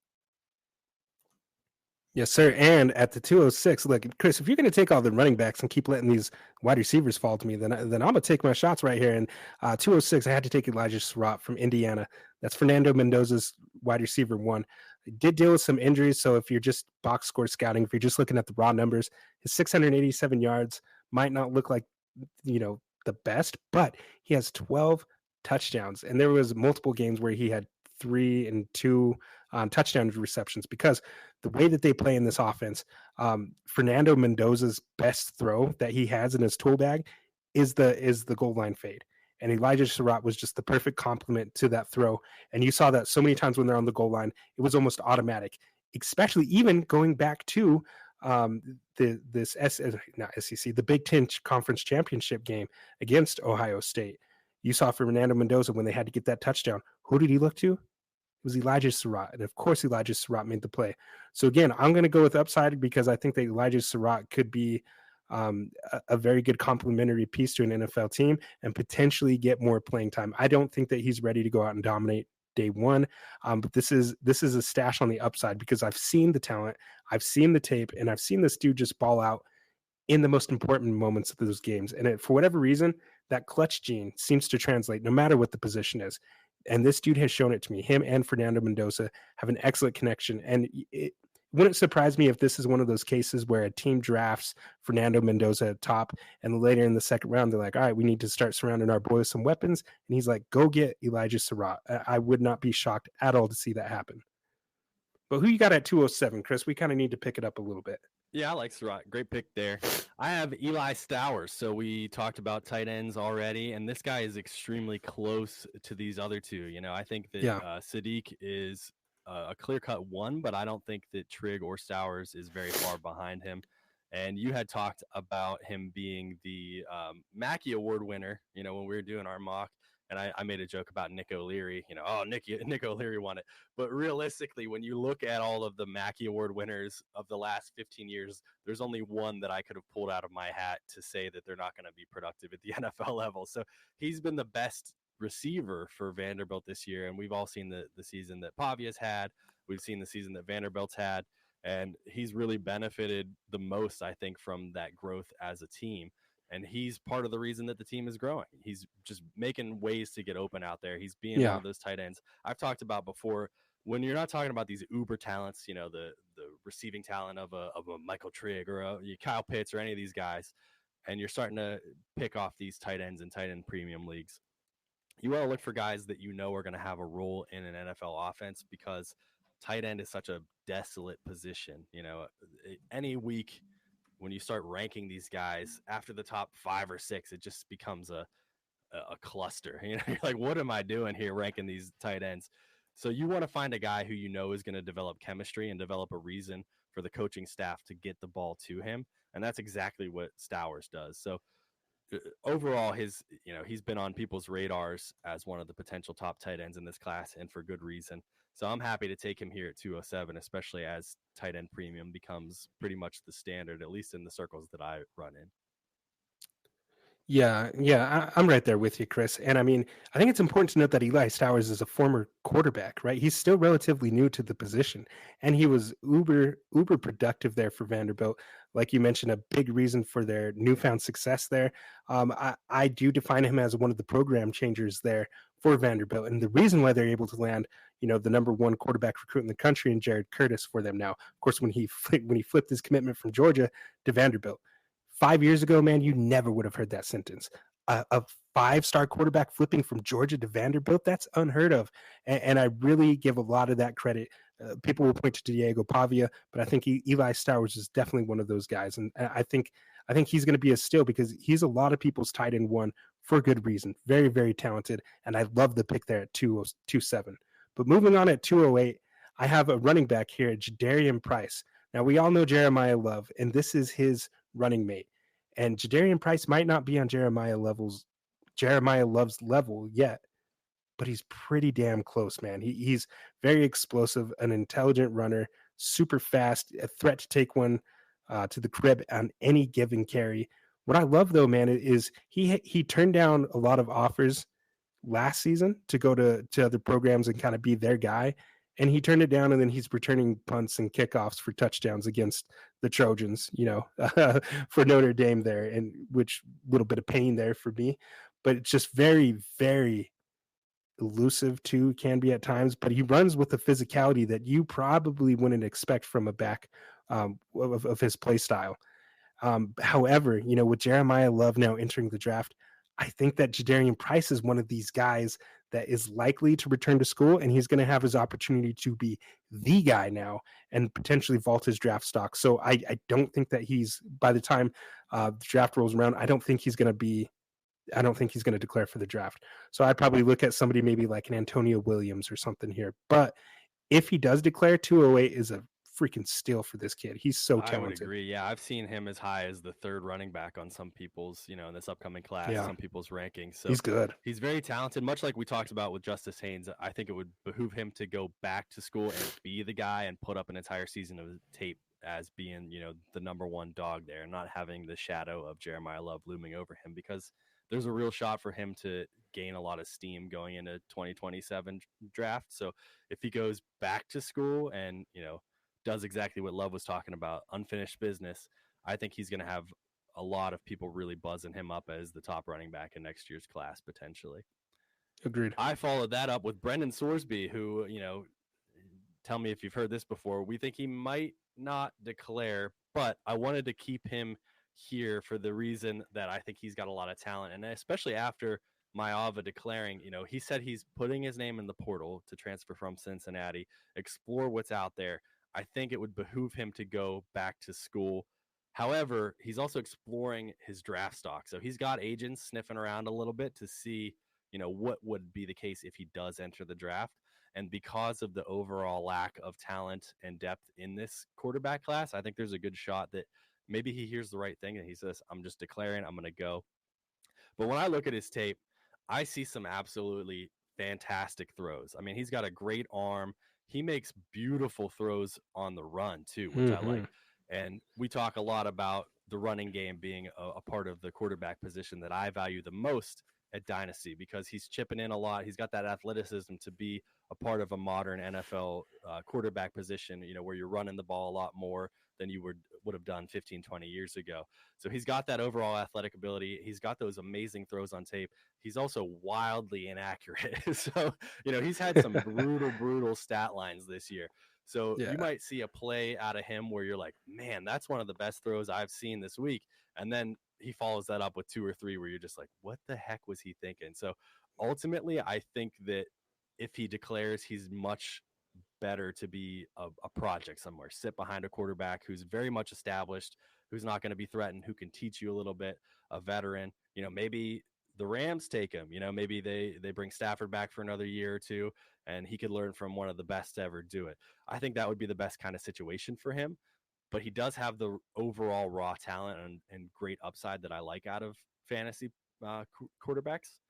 Yes, sir. And at the 206, look, Chris, if you're going to take all the running backs and keep letting these wide receivers fall to me, then I'm going to take my shots right here. And 206, I had to take Elijah Surratt from Indiana. That's Fernando Mendoza's wide receiver one. He did deal with some injuries. So if you're just box score scouting, if you're just looking at the raw numbers, his 687 yards might not look like, the best, but he has 12 touchdowns. And there was multiple games where he had 3 and 2 touchdown receptions because the way that they play in this offense, Fernando Mendoza's best throw that he has in his tool bag is the goal line fade. And Elijah Surratt was just the perfect complement to that throw. And you saw that so many times when they're on the goal line, it was almost automatic, especially even going back to not SEC, the Big Ten Conference Championship game against Ohio State. You saw Fernando Mendoza when they had to get that touchdown. Who did he look to? It was Elijah Surratt. And of course, Elijah Surratt made the play. So again, I'm going to go with upside because I think that Elijah Surratt could be a very good complementary piece to an NFL team and potentially get more playing time. I don't think that he's ready to go out and dominate day one, but this is a stash on the upside because I've seen the talent, I've seen the tape, and I've seen this dude just ball out in the most important moments of those games. And for whatever reason, that clutch gene seems to translate no matter what the position is. And this dude has shown it to me. Him and Fernando Mendoza have an excellent connection. And it wouldn't surprise me if this is one of those cases where a team drafts Fernando Mendoza at top, and later in the second round, they're like, all right, we need to start surrounding our boy with some weapons. And he's like, go get Elijah Surratt. I would not be shocked at all to see that happen. But who you got at 207, Chris? We kind of need to pick it up a little bit. Yeah, I like Surratt. Great pick there. I have Eli Stowers. So we talked about tight ends already, and this guy is extremely close to these other two. I think that Yeah. Sadiq is a clear-cut one, but I don't think that Trigg or Stowers is very far behind him. And you had talked about him being the Mackey Award winner, when we were doing our mock. And I made a joke about Nick O'Leary, Nick O'Leary won it. But realistically, when you look at all of the Mackey Award winners of the last 15 years, there's only one that I could have pulled out of my hat to say that they're not going to be productive at the NFL level. So he's been the best receiver for Vanderbilt this year. And we've all seen the season that Pavia's had. We've seen the season that Vanderbilt's had. And he's really benefited the most, I think, from that growth as a team. And he's part of the reason that the team is growing. He's just making ways to get open out there. He's being one of those tight ends I've talked about before. When you're not talking about these uber talents, the receiving talent of a Michael Trigg or a Kyle Pitts or any of these guys, and you're starting to pick off these tight ends in tight end premium leagues, you want to look for guys that are going to have a role in an NFL offense because tight end is such a desolate position. Any week when you start ranking these guys after the top 5 or 6, it just becomes a cluster. You're like, what am I doing here ranking these tight ends? So you want to find a guy who is going to develop chemistry and develop a reason for the coaching staff to get the ball to him. And that's exactly what Stowers does. So overall, he's been on people's radars as one of the potential top tight ends in this class, and for good reason. So I'm happy to take him here at 207, especially as tight end premium becomes pretty much the standard, at least in the circles that I run in. I'm right there with you, Chris. And I mean, I think it's important to note that Eli Stowers is a former quarterback, right? He's still relatively new to the position, and he was uber productive there for Vanderbilt. Like you mentioned, a big reason for their newfound success there. I do define him as one of the program changers there for Vanderbilt, and the reason why they're able to land, the number one quarterback recruit in the country in Jared Curtis for them now. Of course, when he flipped his commitment from Georgia to Vanderbilt. 5 years ago, man, you never would have heard that sentence. A five-star quarterback flipping from Georgia to Vanderbilt, that's unheard of. And I really give a lot of that credit. People will point to Diego Pavia, but I think Eli Stowers is definitely one of those guys. And I think he's going to be a steal because he's a lot of people's tight end one for good reason. Very, very talented. And I love the pick there at 207. But moving on at 208, I have a running back here, Jadarian Price. Now, we all know Jeremiah Love, and this is his running mate. And Jadarian Price might not be on Jeremiah Love's level yet, but he's pretty damn close, man. He's very explosive, an intelligent runner, super fast, a threat to take one to the crib on any given carry. What I love though, man, is he turned down a lot of offers last season to go to other programs and kind of be their guy. And he turned it down, and then he's returning punts and kickoffs for touchdowns against the Trojans, for Notre Dame there, and which little bit of pain there for me. But it's just very, very elusive too, can be at times. But he runs with a physicality that you probably wouldn't expect from a back of his play style. However, with Jeremiah Love now entering the draft, I think that Jadarian Price is one of these guys that is likely to return to school, and he's going to have his opportunity to be the guy now and potentially vault his draft stock. So I don't think that by the time the draft rolls around, I don't think he's going to declare for the draft. So I'd probably look at somebody maybe like an Antonio Williams or something here. But if he does declare, 208 is a freaking steal for this kid. He's so I would talented. agree. Yeah, I've seen him as high as the third running back on some people's, in this upcoming class, Yeah, some people's rankings. So he's good. he's very talented, much like we talked about with Justice Haynes. I think it would behoove him to go back to school and be the guy and put up an entire season of tape as being, the number one dog there, not having the shadow of Jeremiah Love looming over him, because there's a real shot for him to gain a lot of steam going into 2027 draft. So if he goes back to school and, does exactly what Love was talking about, unfinished business, I think he's going to have a lot of people really buzzing him up as the top running back in next year's class, potentially. Agreed. I followed that up with Brendan Sorsby, who, tell me if you've heard this before. We think he might not declare, but I wanted to keep him here for the reason that I think he's got a lot of talent. And especially after Maava declaring, he said he's putting his name in the portal to transfer from Cincinnati, explore what's out there. I think it would behoove him to go back to school. However, he's also exploring his draft stock. So he's got agents sniffing around a little bit to see, what would be the case if he does enter the draft. And because of the overall lack of talent and depth in this quarterback class, I think there's a good shot that maybe he hears the right thing and he says, I'm just declaring, I'm going to go. But when I look at his tape, I see some absolutely fantastic throws. I mean, he's got a great arm. He makes beautiful throws on the run, too, which I Mm-hmm. like. And we talk a lot about the running game being a part of the quarterback position that I value the most at Dynasty, because he's chipping in a lot. He's got that athleticism to be a part of a modern NFL quarterback position, where you're running the ball a lot more than you would have done 15, 20 years ago. So he's got that overall athletic ability. He's got those amazing throws on tape. He's also wildly inaccurate. So, he's had some brutal stat lines this year. So Yeah. you might see a play out of him where you're like, man, that's one of the best throws I've seen this week. And then he follows that up with two or three where you're just like, what the heck was he thinking? So ultimately, I think that if he declares, he's much better to be a project somewhere, sit behind a quarterback who's very much established, who's not going to be threatened, who can teach you a little bit, a veteran. Maybe the Rams take him. Maybe they bring Stafford back for another year or two, and he could learn from one of the best to ever do it. I think that would be the best kind of situation for him. But he does have the overall raw talent and great upside that I like out of fantasy quarterbacks.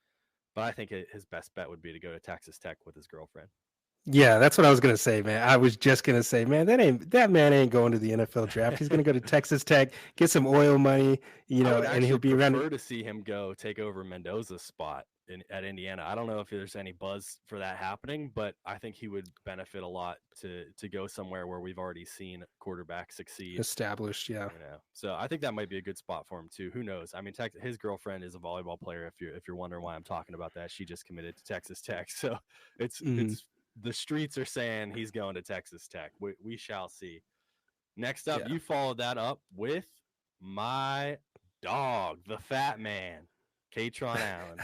But I think his best bet would be to go to Texas Tech with his girlfriend. Yeah, that's what I was gonna say, man. I was just gonna say, man, that man ain't going to the NFL draft. He's gonna go to Texas Tech, get some oil money, I would and he'll actually be around. prefer to see him go take over Mendoza's spot at Indiana. I don't know if there's any buzz for that happening, but I think he would benefit a lot to go somewhere where we've already seen quarterbacks succeed. Established. Yeah. So I think that might be a good spot for him too. Who knows? I mean, his girlfriend is a volleyball player. If you're wondering why I'm talking about that, she just committed to Texas Tech. So Hmm. it's the streets are saying he's going to Texas Tech. We shall see. Next up, Yeah. you followed that up with my dog, the fat man, Katron Allen.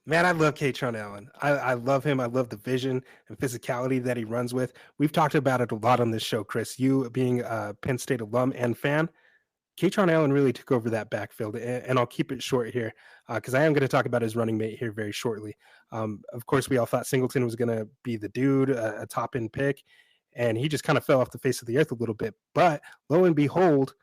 Man, I love Katron Allen. I love him. I love the vision and physicality that he runs with. We've talked about it a lot on this show, Chris. You being a Penn State alum and fan, Katron Allen really took over that backfield, and I'll keep it short here because I am going to talk about his running mate here very shortly. Of course, we all thought Singleton was going to be the dude, a top end pick, and he just kind of fell off the face of the earth a little bit. But lo and behold,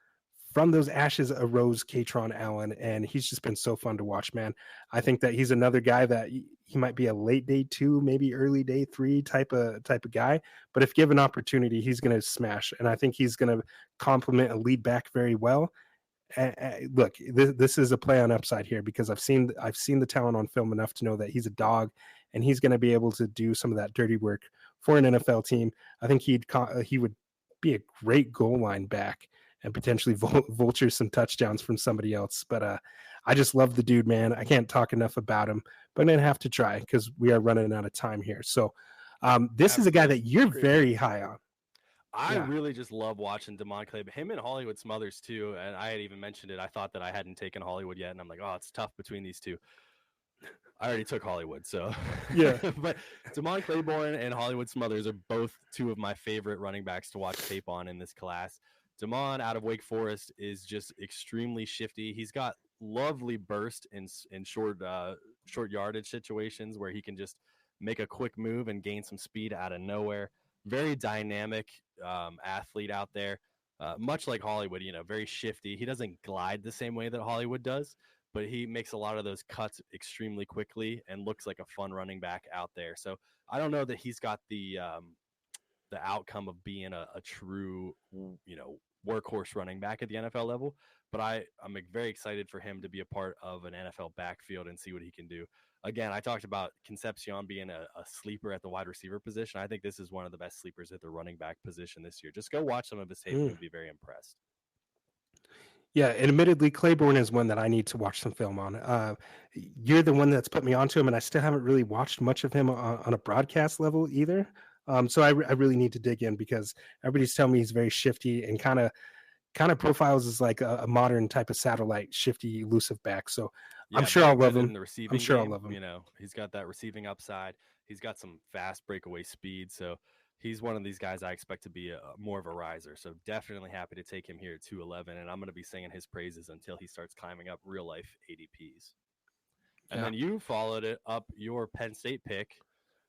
from those ashes arose Katron Allen, and he's just been so fun to watch, man. I think that he's another guy that he might be a late day 2, maybe early day 3 type of guy, but if given opportunity, he's going to smash, and I think he's going to complement a lead back very well. Look, this is a play on upside here because I've seen the talent on film enough to know that he's a dog, and he's going to be able to do some of that dirty work for an NFL team. I think he would be a great goal line back and potentially vulture some touchdowns from somebody else. But I just love the dude, man. I can't talk enough about him, but I'm gonna have to try because we are running out of time here. So this is a guy that Absolutely. you're Great pick. very high on. I Yeah. really just love watching Damon Clay, him and Hollywood Smothers too. And I had even mentioned it. I thought that I hadn't taken Hollywood yet, and I'm like, oh, it's tough between these two. I already took Hollywood, so Yeah. but Damon Claiborne and Hollywood Smothers are both two of my favorite running backs to watch tape on in this class. Damon out of Wake Forest is just extremely shifty. He's got lovely burst in short yardage situations where he can just make a quick move and gain some speed out of nowhere. Very dynamic athlete out there. Much like Hollywood, very shifty. He doesn't glide the same way that Hollywood does, but he makes a lot of those cuts extremely quickly and looks like a fun running back out there. So I don't know that he's got the outcome of being a true, workhorse running back at the NFL level, but I'm very excited for him to be a part of an NFL backfield and see what he can do. Again, I talked about Concepcion being a sleeper at the wide receiver position. I think this is one of the best sleepers at the running back position this year. Just go watch some of his tape and Mm. you'll be very impressed. Yeah, and admittedly, Claiborne is one that I need to watch some film on. You're the one that's put me onto him, and I still haven't really watched much of him on a broadcast level either. So I really need to dig in because everybody's telling me he's very shifty and kind of profiles as like a modern type of satellite shifty elusive back. So I'm Yeah, sure I'll very love good in him. the I'm receiving sure I'll game. love him. He's got that receiving upside. He's got some fast breakaway speed. So he's one of these guys I expect to be more of a riser. So definitely happy to take him here at 211. And I'm going to be singing his praises until he starts climbing up real life ADPs. And Yeah. then you followed it up your Penn State pick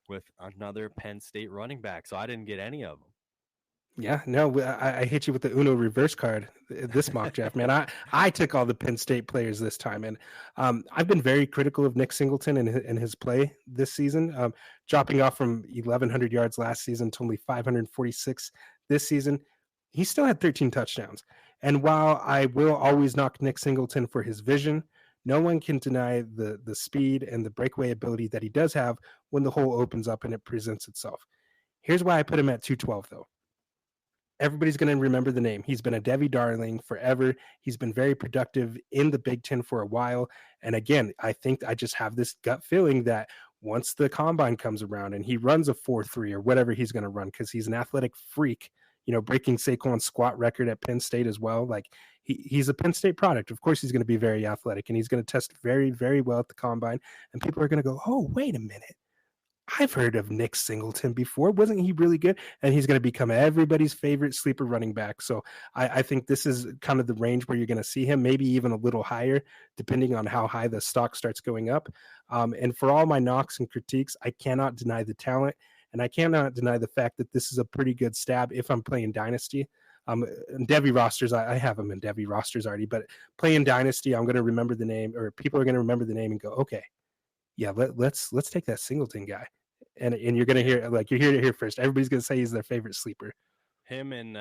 with another Penn State running back. So I didn't get any of Yeah, no, I hit you with the Uno reverse card this mock draft, man. I took all the Penn State players this time, and I've been very critical of Nick Singleton and his play this season, dropping off from 1,100 yards last season to only 546 this season. He still had 13 touchdowns, and while I will always knock Nick Singleton for his vision, no one can deny the speed and the breakaway ability that he does have when the hole opens up and it presents itself. Here's why I put him at 212, though. Everybody's going to remember the name. He's been a Debbie darling forever. He's been very productive in the Big Ten for a while. And again, I think I just have this gut feeling that once the combine comes around and he runs a 4.3 or whatever he's going to run, because he's an athletic freak, breaking Saquon's squat record at Penn State as well. Like he's a Penn State product. Of course, he's going to be very athletic and he's going to test very, very well at the combine. And people are going to go, oh, wait a minute. I've heard of Nick Singleton before. Wasn't he really good? And he's going to become everybody's favorite sleeper running back. So I think this is kind of the range where you're going to see him, maybe even a little higher, depending on how high the stock starts going up. And for all my knocks and critiques, I cannot deny the talent. And I cannot deny the fact that this is a pretty good stab if I'm playing Dynasty. In Devy rosters, I have him in Devy rosters already, but playing Dynasty, I'm going to remember the name, or people are going to remember the name and go, okay, yeah, let's take that Singleton guy and you're gonna hear you're here to hear first. Everybody's gonna say he's their favorite sleeper. Him and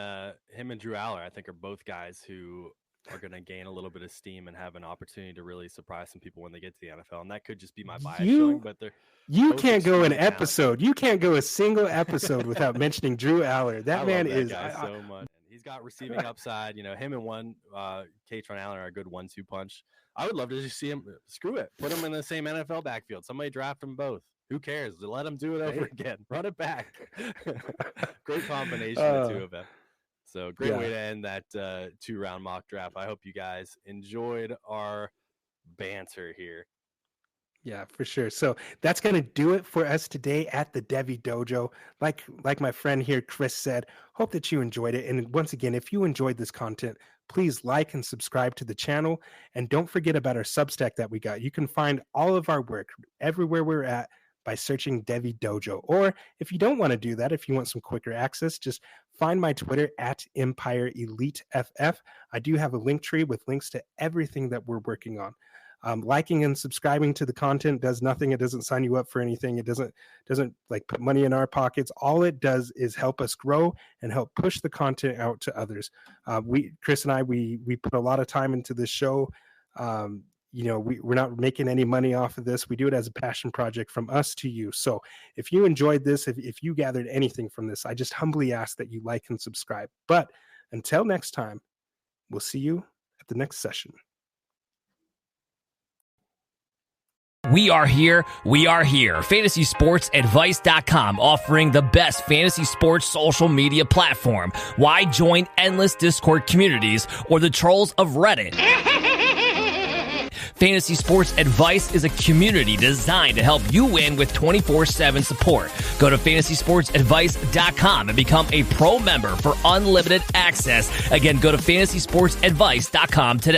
Drew Aller, I think, are both guys who are going to gain a little bit of steam and have an opportunity to really surprise some people when they get to the NFL. And that could just be my bias showing, but you can't go an episode. You can't go a single episode without mentioning Drew Aller. That man love that is guy so much. He's got receiving upside. You know, him and Katron Allen are a good 1-2 punch. I would love to just see him. Screw it. Put him in the same NFL backfield. Somebody draft them both. Who cares? Let them do it over again. Run it back. Great combination of the two of them. So great way to end that 2-round mock draft. I hope you guys enjoyed our banter here. Yeah, for sure. So that's going to do it for us today at the Devi Dojo. Like my friend here, Chris, said, hope that you enjoyed it. And once again, if you enjoyed this content, please like and subscribe to the channel. And don't forget about our Substack that we got. You can find all of our work everywhere we're at by searching Devi Dojo. Or if you don't want to do that, if you want some quicker access, just find my Twitter at Empire Elite FF. I do have a link tree with links to everything that we're working on. Liking and subscribing to the content does nothing. It doesn't sign you up for anything. It doesn't like put money in our pockets. All it does is help us grow and help push the content out to others. Chris and I put a lot of time into this show. We're not making any money off of this. We do it as a passion project from us to you. So if you enjoyed this, if you gathered anything from this, I just humbly ask that you like and subscribe. But until next time, we'll see you at the next session. We are here. FantasySportsAdvice.com, offering the best fantasy sports social media platform. Why join endless Discord communities or the trolls of Reddit? Fantasy Sports Advice is a community designed to help you win with 24/7 support. Go to FantasySportsAdvice.com and become a pro member for unlimited access. Again, go to FantasySportsAdvice.com today.